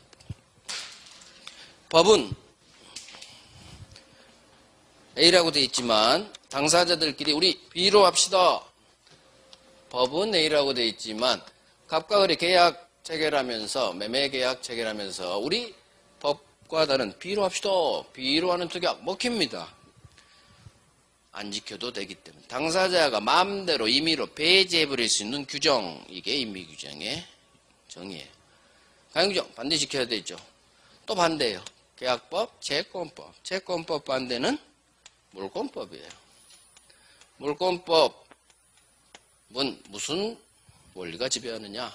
법은 A라고 돼 있지만 당사자들끼리 우리 B로 합시다. 법은 A라고 돼 있지만 갑과 을이 계약 체결하면서 매매 계약 체결하면서 우리 법과 다른 B로 합시다. B로 하는 특약 먹힙니다. 안 지켜도 되기 때문에 당사자가 마음대로 임의로 배제해버릴 수 있는 규정, 이게 임의 규정의 정의예요. 강행 규정 반드시 지켜야 되죠. 또 반대예요. 계약법, 채권법. 채권법 반대는 물권법이에요. 물권법은 무슨 원리가 지배하느냐?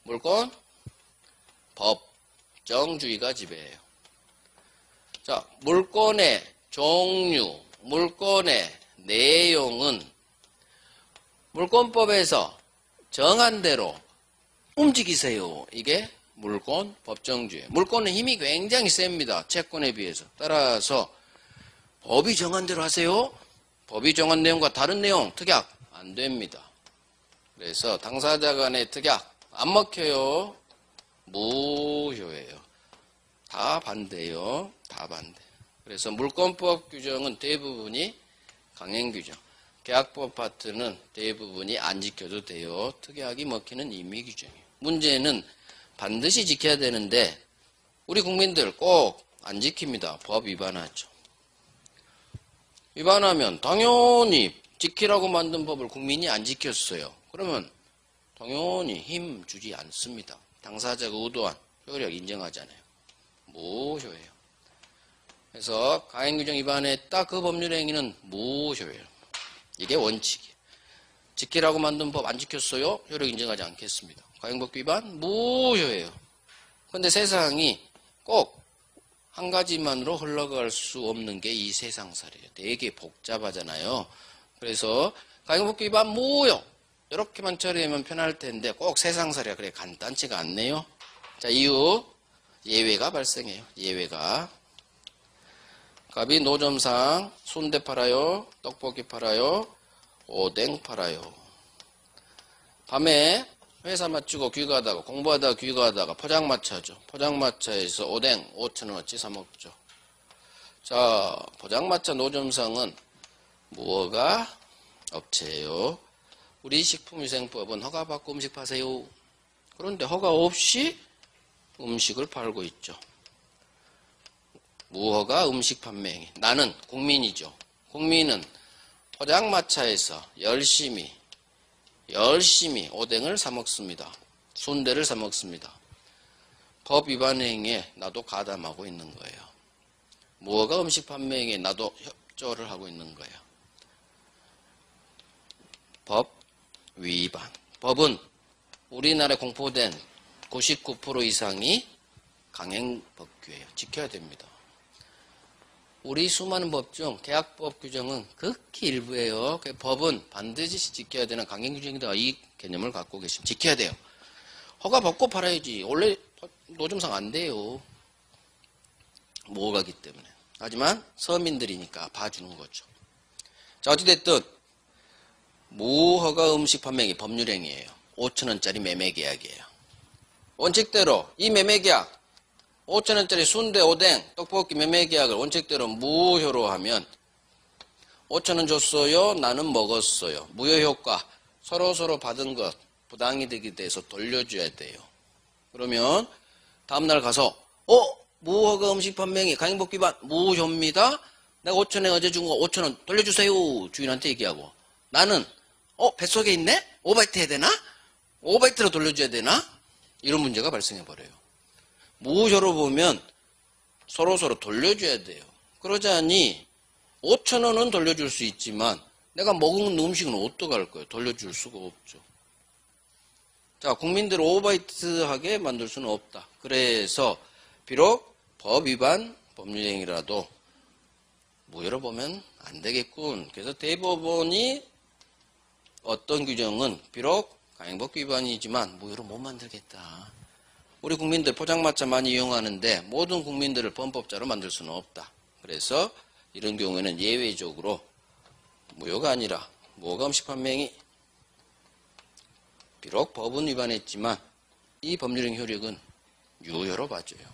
물권, 법정주의가 지배해요. 자, 물권의 종류, 물권의 내용은 물권법에서 정한 대로 움직이세요. 이게 물권, 법정주의. 물권의 힘이 굉장히 셉니다. 채권에 비해서. 따라서 법이 정한 대로 하세요. 법이 정한 내용과 다른 내용, 특약 안 됩니다. 그래서 당사자 간의 특약 안 먹혀요. 무효예요. 다 반대예요. 다 반대. 그래서 물권법 규정은 대부분이 강행 규정. 계약법 파트는 대부분이 안 지켜도 돼요. 특이하게 먹히는 임의규정이에요. 문제는 반드시 지켜야 되는데 우리 국민들 꼭 안 지킵니다. 법 위반하죠. 위반하면 당연히 지키라고 만든 법을 국민이 안 지켰어요. 그러면 당연히 힘 주지 않습니다. 당사자가 의도한 효력 인정하잖아요. 무효예요. 그래서 가행규정 위반했다 그 법률 행위는 무효예요. 이게 원칙이에요. 지키라고 만든 법 안 지켰어요? 효력 인정하지 않겠습니다. 가행법 위반 무효예요. 그런데 세상이 꼭 한 가지만으로 흘러갈 수 없는 게 이 세상살이에요. 되게 복잡하잖아요. 그래서 가행법 위반 무효 이렇게만 처리하면 편할 텐데 꼭 세상살이야. 그래 간단치가 않네요. 자, 이유 예외가 발생해요. 예외가 갑이 노점상 순대 팔아요, 떡볶이 팔아요, 오뎅 팔아요. 밤에 회사 마치고 귀가하다가 공부하다가 귀가하다가 포장마차죠. 포장마차에서 오뎅 5,000원어치 사 먹죠. 자, 포장마차 노점상은 무허가 업체예요. 우리 식품위생법은 허가받고 음식 파세요. 그런데 허가 없이 음식을 팔고 있죠. 무허가 음식 판매. 나는 국민이죠. 국민은 포장마차에서 열심히 오뎅을 사 먹습니다. 순대를 사 먹습니다. 법 위반 행위에 나도 가담하고 있는 거예요. 무허가 음식 판매 행위에 나도 협조를 하고 있는 거예요. 법 위반. 법은 우리나라에 공포된 99% 이상이 강행법규예요. 지켜야 됩니다. 우리 수많은 법 중 계약법 규정은 극히 일부예요. 법은 반드시 지켜야 되는 강행규정이다. 이 개념을 갖고 계시면 지켜야 돼요. 허가 받고 팔아야지. 원래 노점상 안 돼요. 무허가기 때문에. 하지만 서민들이니까 봐주는 거죠. 자, 어찌됐든 무허가 음식 판매기 법률행위예요. 5,000원짜리 매매계약이에요. 원칙대로 이 매매계약 5,000원짜리 순대, 오뎅, 떡볶이 매매계약을 원칙대로 무효로 하면 5,000원 줬어요. 나는 먹었어요. 무효효과. 서로 받은 것 부당이득이 돼서 돌려줘야 돼요. 그러면 다음날 가서 무허가 음식 판매행위 강행법 위반 무효입니다. 내가 5,000원 어제 준 거 5,000원 돌려주세요. 주인한테 얘기하고 나는 뱃속에 있네? 오바이트 해야 되나? 오바이트로 돌려줘야 되나? 이런 문제가 발생해버려요. 무효로 보면 서로 돌려줘야 돼요. 그러자니 5,000원은 돌려줄 수 있지만 내가 먹은 음식은 어떡할 거예요? 돌려줄 수가 없죠. 자, 국민들을 오버바이트하게 만들 수는 없다. 그래서 비록 법 위반 법률행위라도 무효로 보면 안 되겠군. 그래서 대법원이 어떤 규정은 비록 강행법 위반이지만 무효로 못 만들겠다. 우리 국민들 포장마차 많이 이용하는데 모든 국민들을 범법자로 만들 수는 없다. 그래서 이런 경우에는 예외적으로 무효가 아니라 무허가 음식 판매행위 비록 법은 위반했지만 이 법률행 효력은 유효로 봐줘요.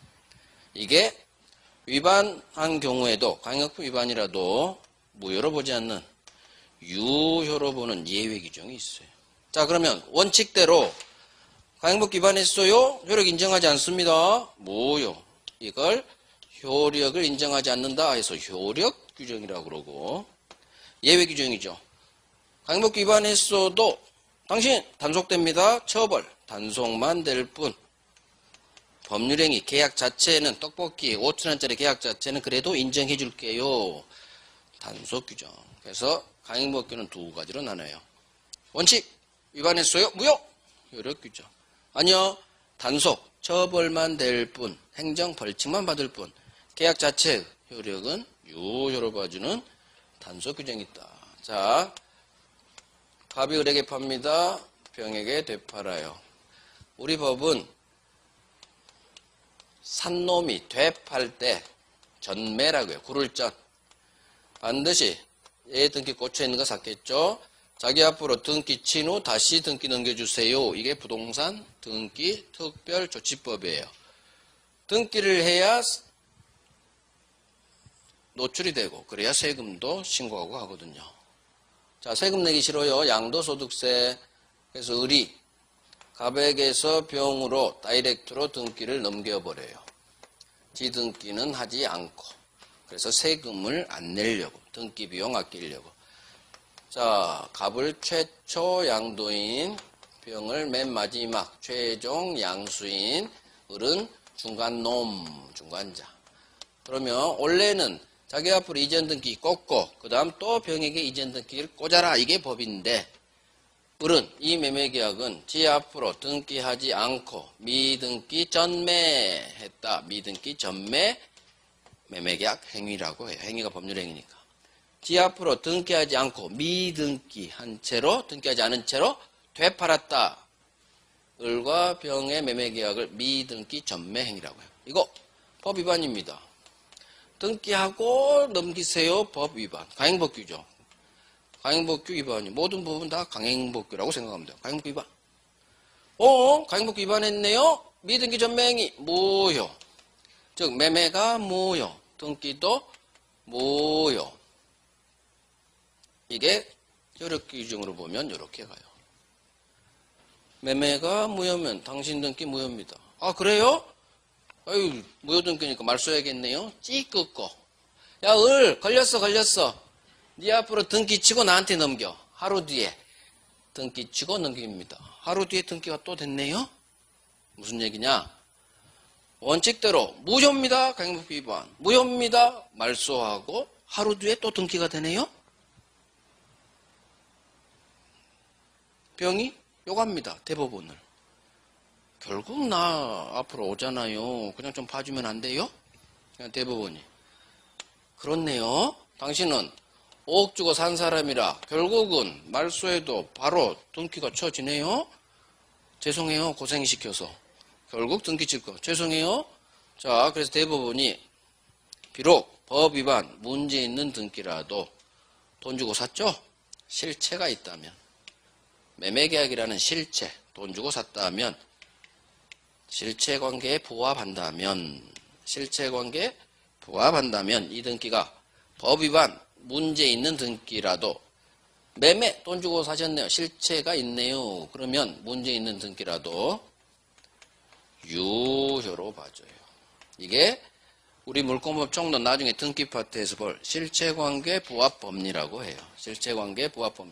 이게 위반한 경우에도 강행법 위반이라도 무효로 보지 않는 유효로 보는 예외 규정이 있어요. 자, 그러면 원칙대로 강행법 위반했어요? 효력 인정하지 않습니다. 무효. 이걸 효력을 인정하지 않는다 해서 효력 규정이라고 그러고 예외 규정이죠. 강행법 위반했어도 당신 단속됩니다. 처벌. 단속만 될 뿐. 법률행위 계약 자체는 떡볶이 5,000원짜리 계약 자체는 그래도 인정해 줄게요. 단속 규정. 그래서 강행법규는 두 가지로 나눠요. 원칙 위반했어요? 무효. 효력 규정. 아니요. 단속, 처벌만 될 뿐, 행정 벌칙만 받을 뿐, 계약 자체의 효력은 유효로 봐주는 단속 규정이 있다. 자, 갑이 을에게 팝니다. 병에게 되팔아요. 우리 법은 산 놈이 되팔 때 전매라고 해요. 굴을전. 반드시 얘 등기 꽂혀 있는 거 샀겠죠? 자기 앞으로 등기 친 후 다시 등기 넘겨주세요. 이게 부동산 등기 특별조치법이에요. 등기를 해야 노출이 되고 그래야 세금도 신고하고 하거든요. 자, 세금 내기 싫어요. 양도소득세. 그래서 을이 갑액에서 병으로 다이렉트로 등기를 넘겨버려요. 지 등기는 하지 않고. 그래서 세금을 안 내려고. 등기 비용 아끼려고. 자, 갑을 최초 양도인, 병을 맨 마지막 최종 양수인, 을은 중간놈, 중간자. 그러면 원래는 자기 앞으로 이전 등기 꽂고 그 다음 또 병에게 이전 등기를 꽂아라. 이게 법인데 을은 이 매매계약은 지 앞으로 등기하지 않고 미등기 전매했다. 미등기 전매 매매계약 행위라고 해요. 행위가 법률행위니까. 지 앞으로 등기하지 않고 미등기한 채로 등기하지 않은 채로 되팔았다. 을과 병의 매매계약을 미등기 전매행위라고 해요. 이거 법 위반입니다. 등기하고 넘기세요. 법 위반. 강행법규죠. 강행법규 위반이 모든 법은 다 강행법규라고 생각하면 돼요. 강행법규 위반. 강행법규 위반했네요. 미등기 전매행위 무효. 즉 매매가 무효. 등기도 무효. 이게 효력 규정으로 보면 이렇게 가요. 매매가 무효면 당신 등기 무효입니다. 아 그래요? 아유 무효 등기니까 말 써야겠네요. 찌끄고 야 을 걸렸어. 네 앞으로 등기 치고 나한테 넘겨. 하루 뒤에 등기 치고 넘깁니다. 하루 뒤에 등기가 또 됐네요. 무슨 얘기냐? 원칙대로 무효입니다. 강행법규 위반. 무효입니다. 말소하고 하루 뒤에 또 등기가 되네요. 병이 요구합니다. 대법원을. 결국 나 앞으로 오잖아요. 그냥 좀 봐주면 안 돼요? 그냥 대법원이. 그렇네요. 당신은 5억 주고 산 사람이라 결국은 말소해도 바로 등기가 쳐지네요. 죄송해요. 고생시켜서. 결국 등기 칠 거. 죄송해요. 자, 그래서 대법원이 비록 법 위반 문제 있는 등기라도 돈 주고 샀죠? 실체가 있다면. 매매계약이라는 실체, 돈 주고 샀다면 실체관계에 부합한다면 이 등기가 법 위반 문제 있는 등기라도 매매 돈 주고 사셨네요. 실체가 있네요. 그러면 문제 있는 등기라도 유효로 봐줘요. 이게 우리 물권법 총론 나중에 등기 파트에서 볼 실체관계 부합 법리라고 해요. 실체관계 부합 법리.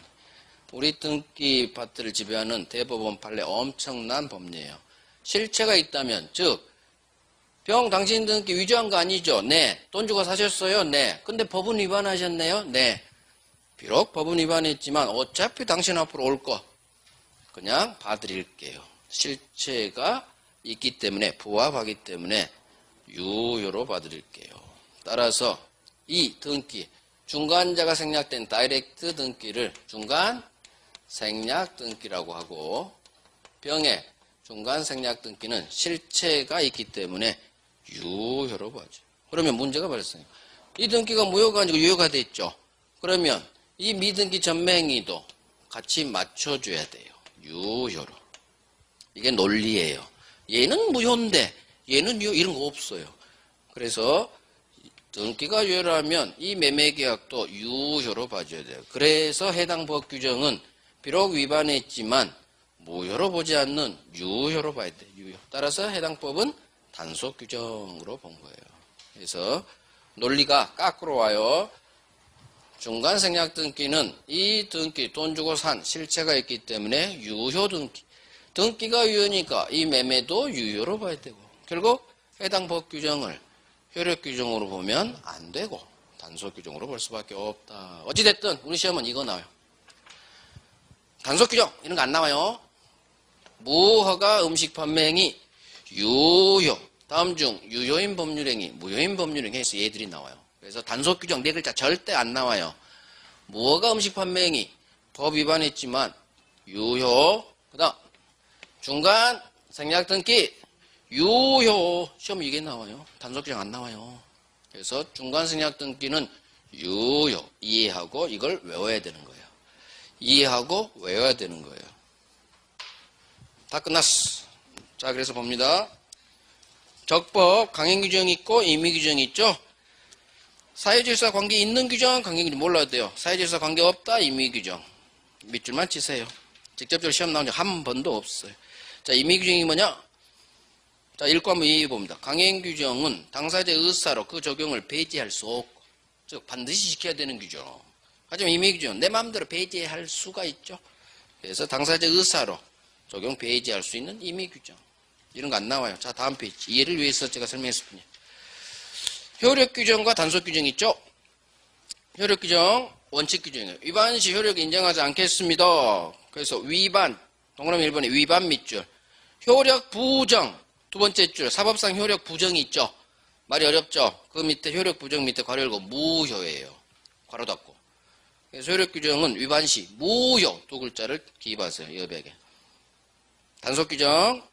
우리 등기 파트를 지배하는 대법원 판례 엄청난 법리예요. 실체가 있다면 즉 병 당신 등기 위조한 거 아니죠? 네. 돈 주고 사셨어요? 네. 근데 법은 위반하셨네요? 네. 비록 법은 위반했지만 어차피 당신 앞으로 올 거 그냥 봐드릴게요. 실체가 있기 때문에 부합하기 때문에 유효로 봐드릴게요. 따라서 이 등기 중간자가 생략된 다이렉트 등기를 중간 생략 등기라고 하고 병의 중간 생략 등기는 실체가 있기 때문에 유효로 봐죠. 그러면 문제가 발생해요. 이 등기가 무효가 아니고 유효가 됐죠. 그러면 이 미등기 전매행위도 같이 맞춰줘야 돼요. 유효로. 이게 논리예요. 얘는 무효인데 얘는 유효 이런 거 없어요. 그래서 등기가 유효라면 이 매매계약도 유효로 봐줘야 돼요. 그래서 해당 법 규정은 비록 위반했지만 무효로 보지 않는 유효로 봐야 돼요. 유효. 따라서 해당 법은 단속 규정으로 본 거예요. 그래서 논리가 거꾸로 와요. 중간 생략 등기는 이 등기 돈 주고 산 실체가 있기 때문에 유효 등기. 등기가 유효니까 이 매매도 유효로 봐야 되고 결국 해당 법 규정을 효력 규정으로 보면 안 되고 단속 규정으로 볼 수밖에 없다. 어찌됐든 우리 시험은 이거 나와요. 단속 규정 이런 거 안 나와요. 무허가 음식 판매행위 유효. 다음 중 유효인 법률행위 무효인 법률행위 해서 얘들이 나와요. 그래서 단속 규정 4글자 절대 안 나와요. 무허가 음식 판매행위 법 위반했지만 유효. 그 다음 중간 생략 등기 유효. 시험 이게 나와요. 단속 규정 안 나와요. 그래서 중간 생략 등기는 유효. 이해하고 이걸 외워야 되는 거예요. 이해하고 외워야 되는 거예요. 다 끝났어. 자, 그래서 봅니다. 적법 강행 규정이 있고 임의 규정이 있죠. 사유질서 관계 있는 규정, 관계규정 몰라도 돼요. 사유질서 관계 없다, 임의규정. 밑줄만 치세요. 직접적으로 시험 나온 적 한 번도 없어요. 자, 임의규정이 뭐냐? 자, 읽고 한번 이해해 봅니다. 강행규정은 당사자의 의사로 그 적용을 배제할 수 없고, 즉, 반드시 지켜야 되는 규정. 하지만 임의규정은 내 마음대로 배제할 수가 있죠. 그래서 당사자의 의사로 적용 배제할 수 있는 임의규정. 이런 거 안 나와요. 자, 다음 페이지. 이해를 위해서 제가 설명했을 뿐이에요. 효력규정과 단속규정이 있죠? 효력규정, 원칙규정이에요. 위반시 효력을 인정하지 않겠습니다. 그래서 위반, 동그라미 1번에 위반 밑줄. 효력 부정, 두 번째 줄. 사법상 효력 부정이 있죠? 말이 어렵죠? 그 밑에 효력 부정 밑에 괄호 열고 무효예요. 괄호 닫고. 그래서 효력규정은 위반시 무효 두 글자를 기입하세요. 여백에. 단속규정,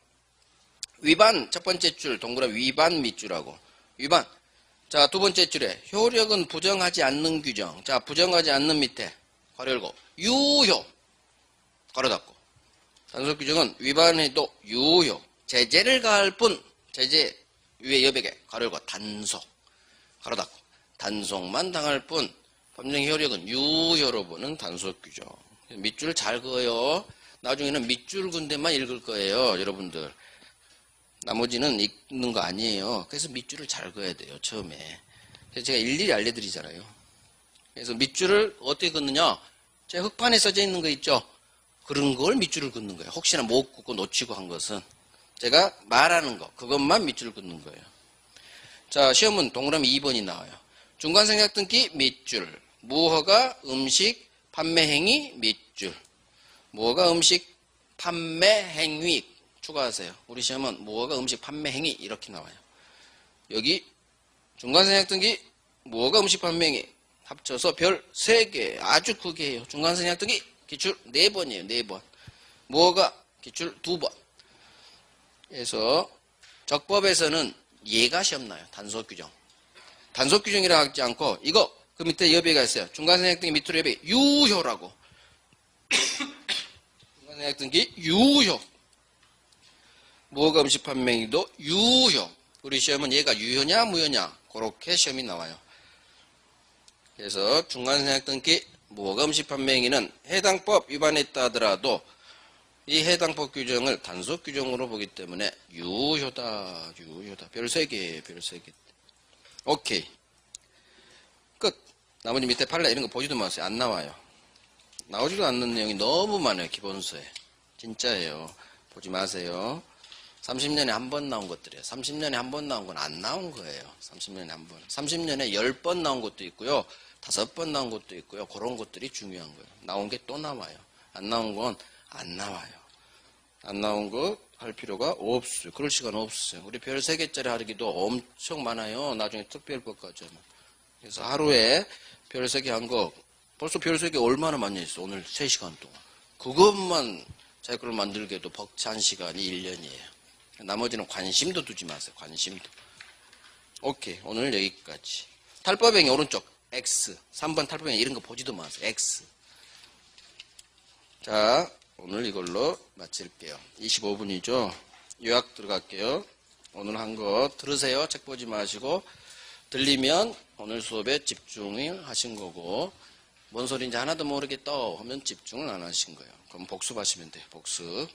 위반 첫 번째 줄 동그라미 위반 밑줄하고 위반. 자, 두 번째 줄에 효력은 부정하지 않는 규정. 자, 부정하지 않는 밑에 괄호 열고 유효 괄호 닫고. 단속규정은 위반해도 유효. 제재를 가할 뿐 제재 위에 여백에 괄호 열고 단속 괄호 닫고. 단속만 당할 뿐 법령 효력은 유효로 보는 단속규정. 밑줄 잘 그어요. 나중에는 밑줄 근 데만 읽을 거예요, 여러분들. 나머지는 읽는 거 아니에요. 그래서 밑줄을 잘 그어야 돼요, 처음에. 그래서 제가 일일이 알려드리잖아요. 그래서 밑줄을 어떻게 긋느냐? 제 흑판에 써져 있는 거 있죠? 그런 걸 밑줄을 긋는 거예요. 혹시나 못 긋고 놓치고 한 것은. 제가 말하는 거, 그것만 밑줄을 긋는 거예요. 자, 시험은 동그라미 2번이 나와요. 중간생략 등기 밑줄. 무허가 음식 판매 행위 밑줄. 무허가 음식 판매 행위 추가하세요. 우리 시험은 무허가 음식 판매 행위 이렇게 나와요. 여기 중간생략 등기 무허가 음식 판매 행위 합쳐서 별 3개 아주 크게 해요. 중간생략 등기 기출 4번이에요. 4번. 무허가 기출 2번. 그래서 적법에서는 얘가 시험 나요. 단속규정. 단속규정이라 하지 않고 이거 그 밑에 여백이 있어요. 중간생략 등기 밑으로 여백이 유효라고. 중간생략 등기 유효. 무허가 음식 판매행위도 유효. 우리 시험은 얘가 유효냐 무효냐 그렇게 시험이 나와요. 그래서 중간생략 등기 무허가 음식 판매행위는 해당 법 위반했다 하더라도 이 해당 법 규정을 단속 규정으로 보기 때문에 유효다. 유효다. 별 3개. 별 3개. 오케이. 끝. 나머지 밑에 판례 이런 거 보지도 마세요. 안 나와요. 나오지도 않는 내용이 너무 많아요. 기본서에. 진짜예요. 보지 마세요. 30년에 한 번 나온 것들이에요. 30년에 한 번 나온 건 안 나온 거예요. 30년에 한 번. 30년에 10번 나온 것도 있고요. 5번 나온 것도 있고요. 그런 것들이 중요한 거예요. 나온 게 또 나와요. 안 나온 건 안 나와요. 안 나온 거 할 필요가 없어요. 그럴 시간 없어요. 우리 별 3개짜리 하기도 엄청 많아요. 나중에 특별법까지 하면. 그래서 하루에 별 3개 한 거 벌써 별 3개 얼마나 많이 했어. 오늘 3시간 동안. 그것만 자기 걸 만들기에도 벅찬 시간이 1년이에요. 나머지는 관심도 두지 마세요. 관심도. 오케이. 오늘 여기까지. 탈법행위 오른쪽 X. 3번 탈법행위 이런 거 보지도 마세요. X. 자, 오늘 이걸로 마칠게요. 25분이죠. 요약 들어갈게요. 오늘 한 거 들으세요. 책 보지 마시고. 들리면 오늘 수업에 집중을 하신 거고 뭔 소리인지 하나도 모르겠다 하면 집중을 안 하신 거예요. 그럼 복습하시면 돼요. 복습.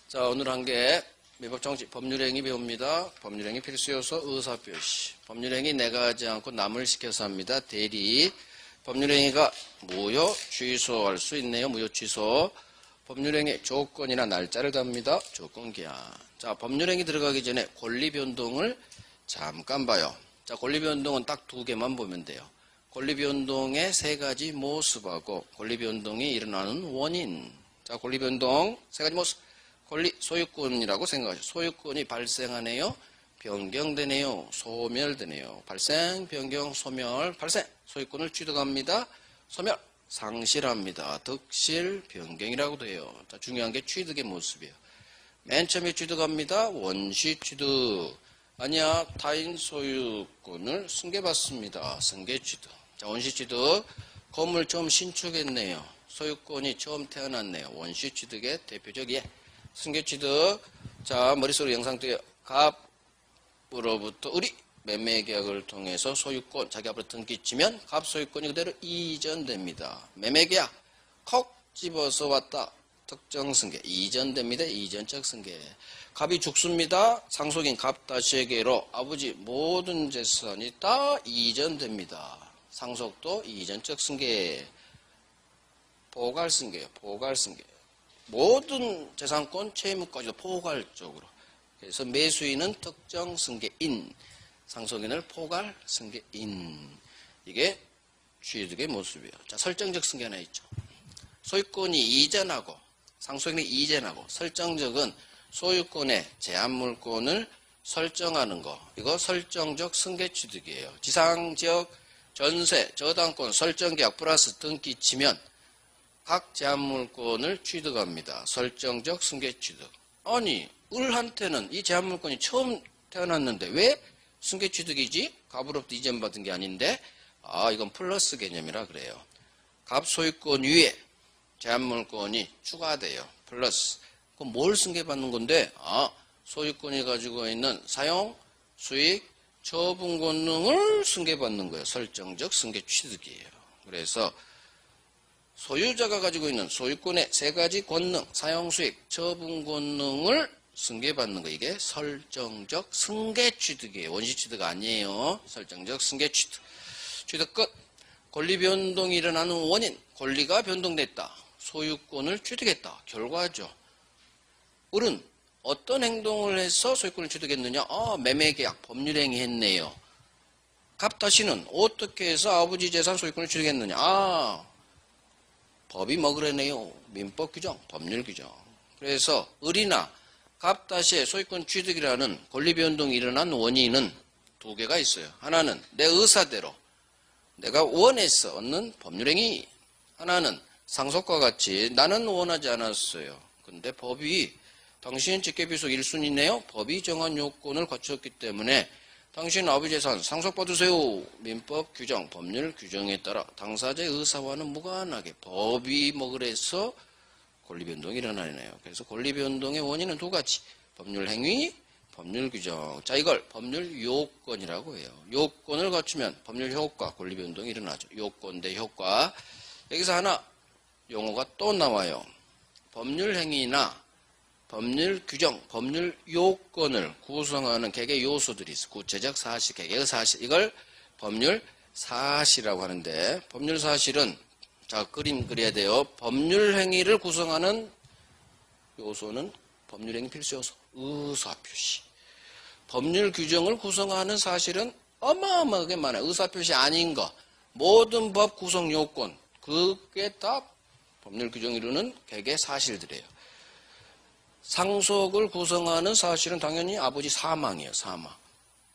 자, 오늘 한 게 민법정식 법률행위 배웁니다. 법률행위 필수요소 의사표시. 법률행위 내가 하지 않고 남을 시켜서 합니다. 대리. 법률행위가 무효 취소할 수 있네요. 무효 취소. 법률행위 조건이나 날짜를 답니다. 조건기한. 자, 법률행위 들어가기 전에 권리변동을 잠깐 봐요. 자, 권리변동은 딱 2개만 보면 돼요. 권리변동의 3가지 모습하고 권리변동이 일어나는 원인. 자, 권리변동 3가지 모습. 권리 소유권이라고 생각하죠. 소유권이 발생하네요. 변경되네요. 소멸되네요. 발생, 변경, 소멸, 발생. 소유권을 취득합니다. 소멸, 상실합니다. 득실, 변경이라고도 해요. 자, 중요한 게 취득의 모습이에요. 맨 처음에 취득합니다. 원시 취득. 아니야, 타인 소유권을 승계받습니다. 승계 취득. 자, 원시 취득. 건물 처음 신축했네요. 소유권이 처음 태어났네요. 원시 취득의 대표적이에요. 승계 취득. 자, 머릿속으로 영상 뜨요. 갑으로부터 을이 매매계약을 통해서 소유권 자기 앞으로 등기치면 갑소유권이 그대로 이전됩니다. 매매계약 콕 집어서 왔다. 특정 승계 이전됩니다. 이전적 승계. 갑이 죽습니다. 상속인 갑다시에게로 아버지 모든 재산이 다 이전됩니다. 상속도 이전적 승계. 포괄승계예요. 포괄승계. 모든 재산권 채무까지도 포괄적으로. 그래서 매수인은 특정 승계인, 상속인을 포괄 승계인. 이게 취득의 모습이에요. 자, 설정적 승계 하나 있죠. 소유권이 이전하고 상속인이 이전하고, 설정적은 소유권의 제한물권을 설정하는 거. 이거 설정적 승계 취득이에요. 지상지역, 전세, 저당권, 설정계약 플러스 등기치면 각 제한물권을 취득합니다. 설정적 승계 취득. 아니, 을한테는 이 제한물권이 처음 태어났는데 왜 승계 취득이지? 갑으로부터 이전받은 게 아닌데, 이건 플러스 개념이라 그래요. 갑 소유권 위에 제한물권이 추가돼요. 플러스. 그럼 뭘 승계받는 건데? 소유권이 가지고 있는 사용, 수익, 처분 권능을 승계받는 거예요. 설정적 승계 취득이에요. 그래서 소유자가 가지고 있는 소유권의 세 가지 권능, 사용, 수익, 처분 권능을 승계받는 거. 이게 설정적 승계 취득이에요. 원시 취득 아니에요. 설정적 승계 취득. 취득 끝. 권리 변동이 일어나는 원인. 권리가 변동됐다. 소유권을 취득했다. 결과죠. 을은 어떤 행동을 해서 소유권을 취득했느냐? 매매계약, 법률행위 했네요. 갑다시는 어떻게 해서 아버지 재산 소유권을 취득했느냐? 법이 그러네요. 민법 규정, 법률 규정. 그래서 을이나 갑다시의 소유권 취득이라는 권리 변동이 일어난 원인은 두 개가 있어요. 하나는 내 의사대로 내가 원해서 얻는 법률행위. 하나는 상속과 같이 나는 원하지 않았어요. 근데 법이 당신 직계비속 1순위네요. 법이 정한 요건을 갖췄기 때문에 당신 아버지 재산 상속받으세요. 민법 규정, 법률 규정에 따라 당사자의 의사와는 무관하게 법이 그래서 권리변동이 일어나네요. 그래서 권리변동의 원인은 두 가지. 법률 행위, 법률 규정. 자, 이걸 법률 요건이라고 해요. 요건을 갖추면 법률 효과, 권리변동이 일어나죠. 요건 대 효과. 여기서 하나 용어가 또 나와요. 법률 행위나 법률 규정, 법률 요건을 구성하는 개개 요소들이 있어. 구체적 사실, 개개의 사실. 이걸 법률 사실이라고 하는데, 법률 사실은, 자, 그림 그려야 돼요. 법률 행위를 구성하는 요소는 법률 행위 필수 요소, 의사표시. 법률 규정을 구성하는 사실은 어마어마하게 많아요. 의사표시 아닌 거, 모든 법 구성 요건, 그게 다 법률 규정을 이루는 개개 사실들이에요. 상속을 구성하는 사실은 당연히 아버지 사망이에요. 사망.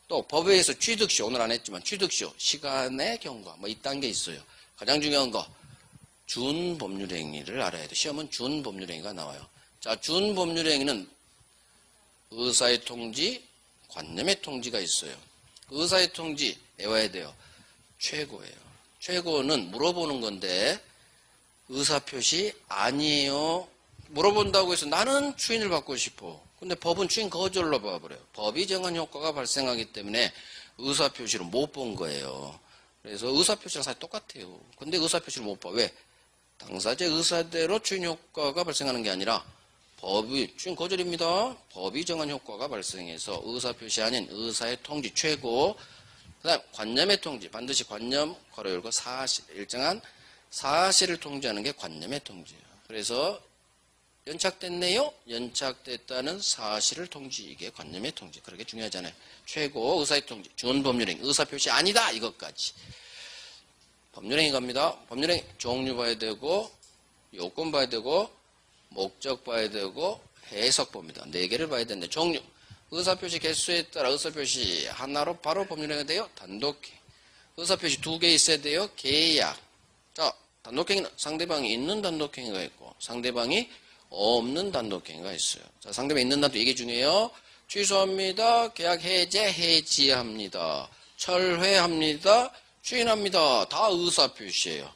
또 법에 의해서 취득시, 오늘 안 했지만 취득시, 시간의 경과 이딴 게 있어요. 가장 중요한 거 준법률행위를 알아야 돼요. 시험은 준법률행위가 나와요. 자, 준법률행위는 의사의 통지, 관념의 통지가 있어요. 의사의 통지 외워야 돼요. 최고예요. 최고는 물어보는 건데 의사표시 아니에요. 물어본다고 해서 나는 추인을 받고 싶어. 근데 법은 추인 거절로 봐버려요. 법이 정한 효과가 발생하기 때문에 의사표시를 못 본 거예요. 그래서 의사표시랑 사실 똑같아요. 근데 의사표시를 못 봐. 왜? 당사자의 의사대로 추인 효과가 발생하는 게 아니라 법이 추인 거절입니다. 법이 정한 효과가 발생해서 의사표시 아닌 의사의 통지 최고. 그 다음 관념의 통지. 반드시 관념 괄호 열고 사실. 일정한 사실을 통지하는 게 관념의 통지예요. 그래서 연착됐네요. 연착됐다는 사실을 통지. 이게 관념의 통지. 그렇게 중요하잖아요. 최고 의사의 통지. 준법률행위. 의사표시 아니다. 이것까지. 법률행위 갑니다. 법률행위 종류 봐야 되고 요건 봐야 되고 목적 봐야 되고 해석 봅니다. 4개를 봐야 되는데 종류. 의사표시 개수에 따라 의사표시 하나로 바로 법률행위가 돼요. 단독행위. 의사표시 2개 있어야 돼요. 계약. 자, 단독행위는 상대방이 있는 단독행위가 있고 상대방이 없는 단독행위가 있어요. 자, 상대방이 있는 단독 이게 중요해요. 취소합니다. 계약 해제, 해지합니다. 철회합니다. 추인합니다. 다 의사표시예요.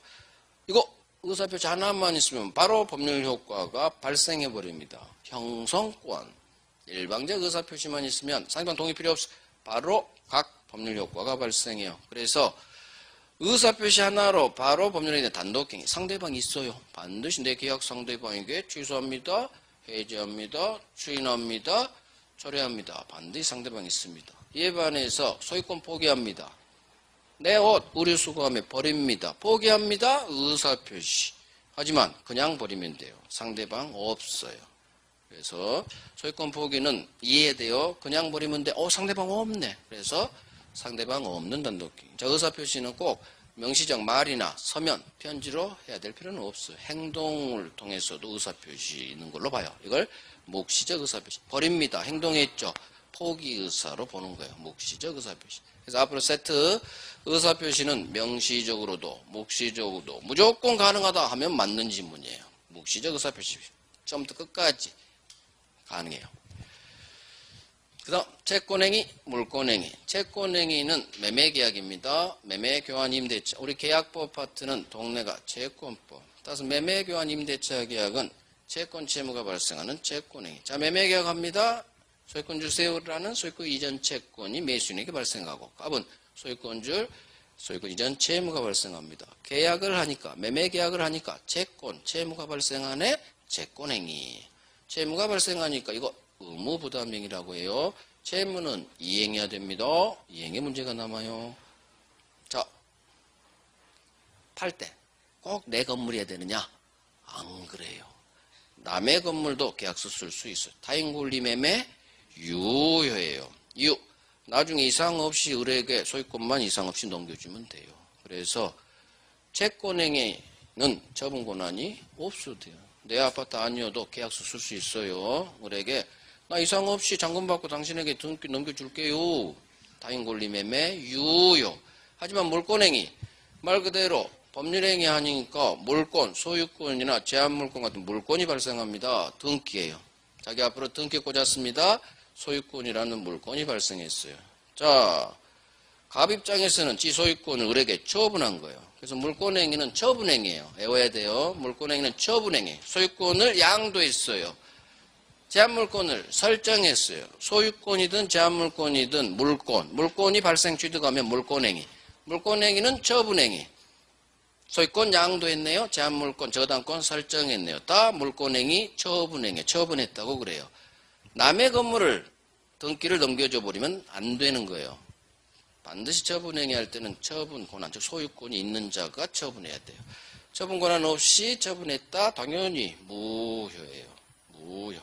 이거 의사표시 하나만 있으면 바로 법률 효과가 발생해버립니다. 형성권. 일방적 의사표시만 있으면 상대방 동의 필요 없어. 바로 각 법률 효과가 발생해요. 그래서 의사표시 하나로 바로 법률행위 단독행위. 상대방이 있어요. 반드시 내 계약 상대방에게 취소합니다. 해지합니다. 추인합니다. 철회합니다. 반드시 상대방이 있습니다. 이에 반해서 소유권 포기합니다. 내 옷 의류 수거함에 버립니다. 포기합니다. 의사표시. 하지만 그냥 버리면 돼요. 상대방 없어요. 그래서 소유권 포기는 이해돼요. 그냥 버리면 돼. 상대방 없네. 그래서 상대방 없는 단독행위. 자, 의사표시는 꼭 명시적 말이나 서면, 편지로 해야 될 필요는 없어요. 행동을 통해서도 의사표시 있는 걸로 봐요. 이걸 묵시적 의사표시. 버립니다. 행동했죠. 포기 의사로 보는 거예요. 묵시적 의사표시. 그래서 앞으로 세트 의사표시는 명시적으로도 묵시적으로도 무조건 가능하다 하면 맞는 지문이에요. 묵시적 의사표시. 처음부터 끝까지 가능해요. 그 다음 채권행위, 물권행위. 채권행위는 매매계약입니다. 매매교환 임대차. 우리 계약법 파트는 동네가 채권법. 따라서 매매교환 임대차 계약은 채권 채무가 발생하는 채권행위. 자, 매매계약합니다. 소유권 주세요라는 소유권 이전 채권이 매수인에게 발생하고 값은 소유권 이전 채무가 발생합니다. 계약을 하니까 매매계약을 하니까 채권 채무가 발생하네 채권행위. 채무가 발생하니까 이거 의무부담행위라고 해요. 채무는 이행해야 됩니다. 이행에 문제가 남아요. 자, 팔 때 꼭 내 건물이어야 되느냐? 안 그래요. 남의 건물도 계약서 쓸 수 있어요. 타인권리 매매 유효예요. 이유. 나중에 이상 없이 을에게 소유권만 이상 없이 넘겨주면 돼요. 그래서 채권행위는 처분 권한이 없어도 돼요. 내 아파트 아니어도 계약서 쓸 수 있어요. 을에게 나 이상 없이 잔금 받고 당신에게 등기 넘겨줄게요. 타인권리 매매 유효. 하지만 물권행위 말 그대로 법률행위 하니까 물권, 소유권이나 제한물권 같은 물권이 발생합니다. 등기예요. 자기 앞으로 등기 꽂았습니다. 소유권이라는 물권이 발생했어요. 자, 갑 입장에서는 지 소유권을 을에게 처분한 거예요. 그래서 물권행위는 처분행위예요. 외워야 돼요. 물권행위는 처분행위. 소유권을 양도했어요. 제한물권을 설정했어요. 소유권이든 제한물권이든 물권이 발생 취득하면 물권행위. 물권행위는 처분행위. 소유권 양도했네요. 제한물권, 저당권 설정했네요. 다 물권행위, 처분행위. 처분했다고 그래요. 남의 건물을 등기를 넘겨줘 버리면 안 되는 거예요. 반드시 처분행위 할 때는 처분 권한, 즉 소유권이 있는 자가 처분해야 돼요. 처분 권한 없이 처분했다? 당연히 무효예요. 무효.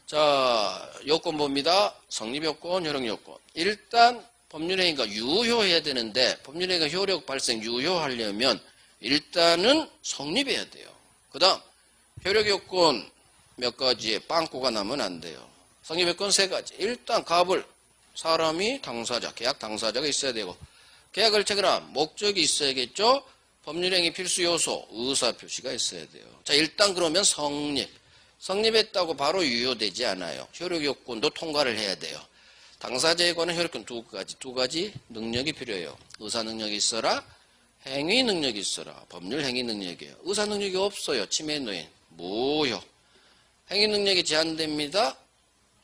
자, 요건 봅니다. 성립요건, 효력요건. 일단 법률행위가 유효해야 되는데 법률행위가 효력 발생 유효하려면 일단은 성립해야 돼요. 그 다음 효력요건 몇 가지에 빵꾸가 나면 안 돼요. 성립요건 세 가지. 일단 갑을 사람이 당사자, 계약 당사자가 있어야 되고 계약을 체결한 목적이 있어야겠죠. 법률행위 필수 요소, 의사표시가 있어야 돼요. 자, 일단 그러면 성립했다고 바로 유효되지 않아요. 효력요건도 통과를 해야 돼요. 당사자에 관한 효력권 두 가지 능력이 필요해요. 의사능력이 있어라, 행위능력이 있어라. 법률행위능력이에요. 의사능력이 없어요. 치매노인, 무효. 행위능력이 제한됩니다.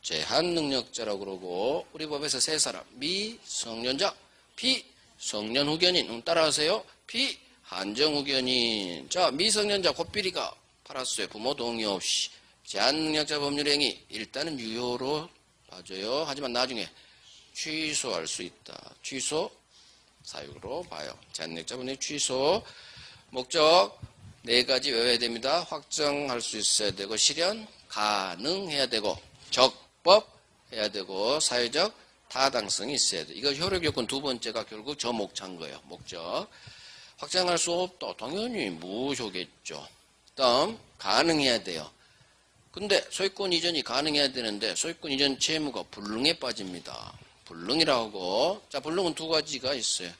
제한능력자라고 그러고 우리 법에서 세 사람, 미성년자, 비성년후견인, 따라하세요. 비한정후견인. 자, 미성년자 고삐리가 팔았어요. 부모 동의 없이. 제한능력자 법률행위 일단은 유효로 봐줘요. 하지만 나중에 취소할 수 있다. 취소 사유로 봐요. 제한능력자 법률행위 취소. 목적 네 가지 외워야 됩니다. 확정할 수 있어야 되고 실현 가능해야 되고 적법해야 되고 사회적 타당성이 있어야 돼. 이거 효력요건 두 번째가 결국 저 목차인 거예요. 목적. 확정할 수 없다. 당연히 무효겠죠. 다음 가능해야 돼요. 근데 소유권 이전이 가능해야 되는데 소유권 이전 채무가 불능에 빠집니다. 불능이라고. 자, 불능은 두 가지가 있어요.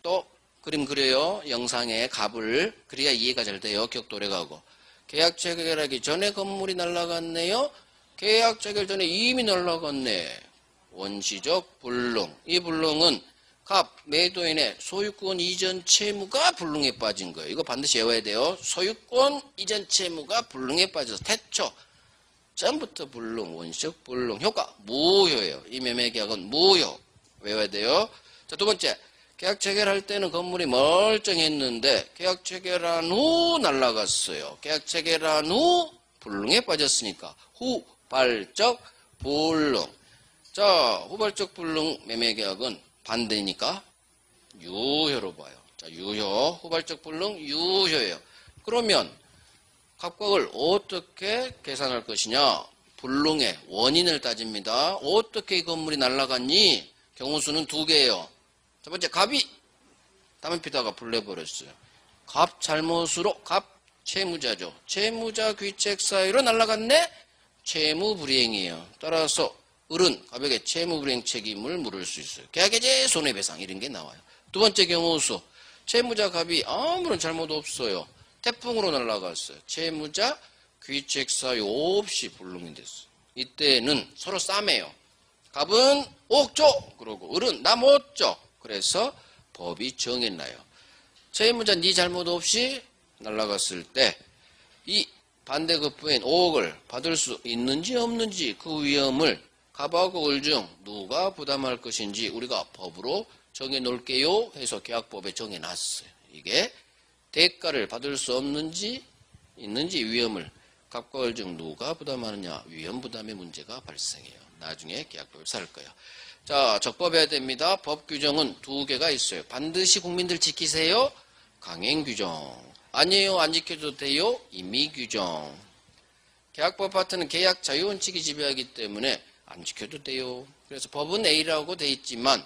또 그림 그려요. 영상에 갑을 그래야 이해가 잘 돼요. 기억도 오래가고. 계약 체결하기 전에 건물이 날아갔네요. 계약 체결 전에 이미 날아갔네. 원시적 불능. 이 불능은 갑 매도인의 소유권 이전 채무가 불능에 빠진 거예요. 이거 반드시 외워야 돼요. 소유권 이전 채무가 불능에 빠져서 태초 전부터 불능, 원시적 불능, 효과 무효예요. 이 매매계약은 무효. 외워야 돼요. 자, 두 번째. 계약 체결할 때는 건물이 멀쩡했는데 계약 체결한 후 날라갔어요. 계약 체결한 후 불능에 빠졌으니까 후발적 불능. 자, 후발적 불능 매매계약은 반대니까 유효로 봐요. 자, 유효. 후발적 불능 유효예요. 그러면 각각을 어떻게 계산할 것이냐? 불능의 원인을 따집니다. 어떻게 이 건물이 날아갔니? 경우수는 두 개예요. 첫 번째, 갑이 담배 피다가 불 내버렸어요. 갑 잘못으로, 갑 채무자죠. 채무자 귀책 사유로 날아갔네? 채무불이행이에요. 따라서 을은 갑에게 채무불이행 책임을 물을 수 있어요. 계약해제, 손해배상 이런 게 나와요. 두 번째 경우수, 채무자 갑이 아무런 잘못 없어요. 태풍으로 날아갔어요. 채무자 귀책 사유 없이 불능이 됐어요. 이때는 서로 싸매요. 갑은 5억 줘! 그러고 을은 나 못 줘! 그래서 법이 정해놔요. 채무자 네 잘못 없이 날아갔을 때 이 반대급부인 5억을 받을 수 있는지 없는지 그 위험을 갑하고 을 중 누가 부담할 것인지 우리가 법으로 정해놓을게요 해서 계약법에 정해놨어요. 이게 대가를 받을 수 없는지 있는지 위험을 갑과 을 중 누가 부담하느냐 위험 부담의 문제가 발생해요. 나중에 계약법을 살 거예요. 자, 적법해야 됩니다. 법 규정은 두 개가 있어요. 반드시 국민들 지키세요. 강행 규정. 아니에요. 안 지켜도 돼요. 임의 규정. 계약법 파트는 계약 자유원칙이 지배하기 때문에 안 지켜도 돼요. 그래서 법은 A라고 돼 있지만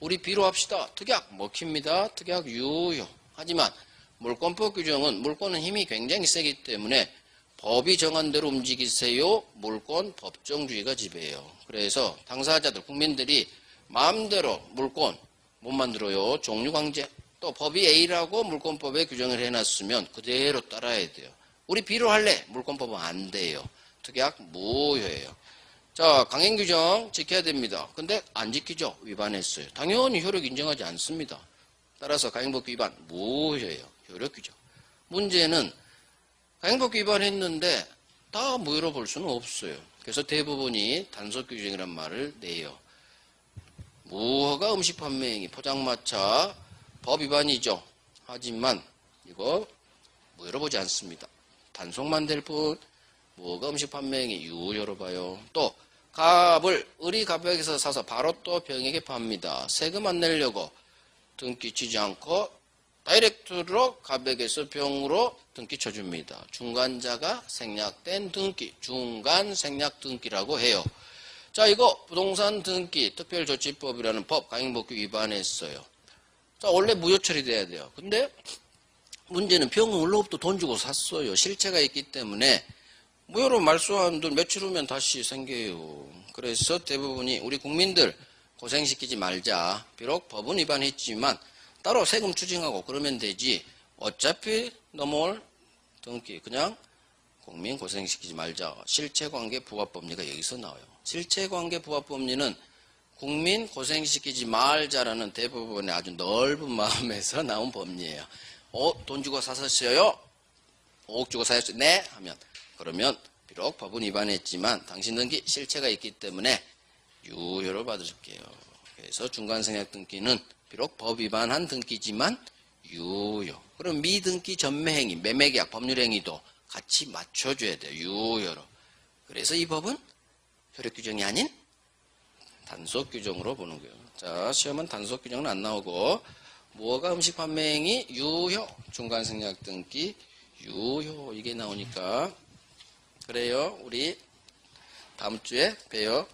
우리 B로 합시다. 특약 먹힙니다. 특약 유효. 하지만 물권법 규정은 물권은 힘이 굉장히 세기 때문에 법이 정한 대로 움직이세요. 물권 법정주의가 지배해요. 그래서 당사자들 국민들이 마음대로 물권 못 만들어요. 종류강제. 또 법이 A라고 물권법에 규정을 해놨으면 그대로 따라야 돼요. 우리 B로 할래? 물권법은 안 돼요. 특약 무효예요. 자, 강행규정 지켜야 됩니다. 근데 안 지키죠? 위반했어요. 당연히 효력 인정하지 않습니다. 따라서 강행법 위반 무효예요. 효력규정. 문제는 강행법 위반했는데 다 무효로 볼 수는 없어요. 그래서 대부분이 단속규정이란 말을 내요. 무허가 음식 판매행위 포장마차 법 위반이죠. 하지만 이거 무효로 보지 않습니다. 단속만 될 뿐 무허가 음식 판매행위 유효로 봐요. 또 갑을 을이 갑에게서 사서 바로 또 병에게 팝니다. 세금 안 내려고 등기 치지 않고 다이렉트로 갑에게서 병으로 등기 쳐줍니다. 중간자가 생략된 등기, 중간 생략 등기라고 해요. 자, 이거 부동산 등기 특별조치법이라는 법 강행법규 위반했어요. 자, 원래 무효 처리돼야 돼요. 근데 문제는 병은 원로부터 돈 주고 샀어요. 실체가 있기 때문에 무효로 말소한 돈 며칠 후면 다시 생겨요. 그래서 대부분이 우리 국민들 고생시키지 말자. 비록 법은 위반했지만 따로 세금 추징하고 그러면 되지. 어차피 넘어올 등기 그냥 국민 고생시키지 말자. 실체관계 부합법리가 여기서 나와요. 실체관계 부합법리는 국민 고생시키지 말자라는 대부분의 아주 넓은 마음에서 나온 법리예요. 돈 주고 사셨어요? 5억 주고 사셨어요? 네? 하면 그러면 비록 법은 위반했지만 당신 등기 실체가 있기 때문에 유효를 받으실게요. 그래서 중간생략 등기는 비록 법 위반한 등기지만 유효. 그럼 미등기 전매행위, 매매계약, 법률행위도 같이 맞춰줘야 돼요. 유효로. 그래서 이 법은 효력규정이 아닌 단속규정으로 보는 거예요. 자, 시험은 단속규정은 안 나오고 무허가 음식 판매행위 유효, 중간생략 등기 유효 이게 나오니까 그래요. 우리 다음 주에 봬요.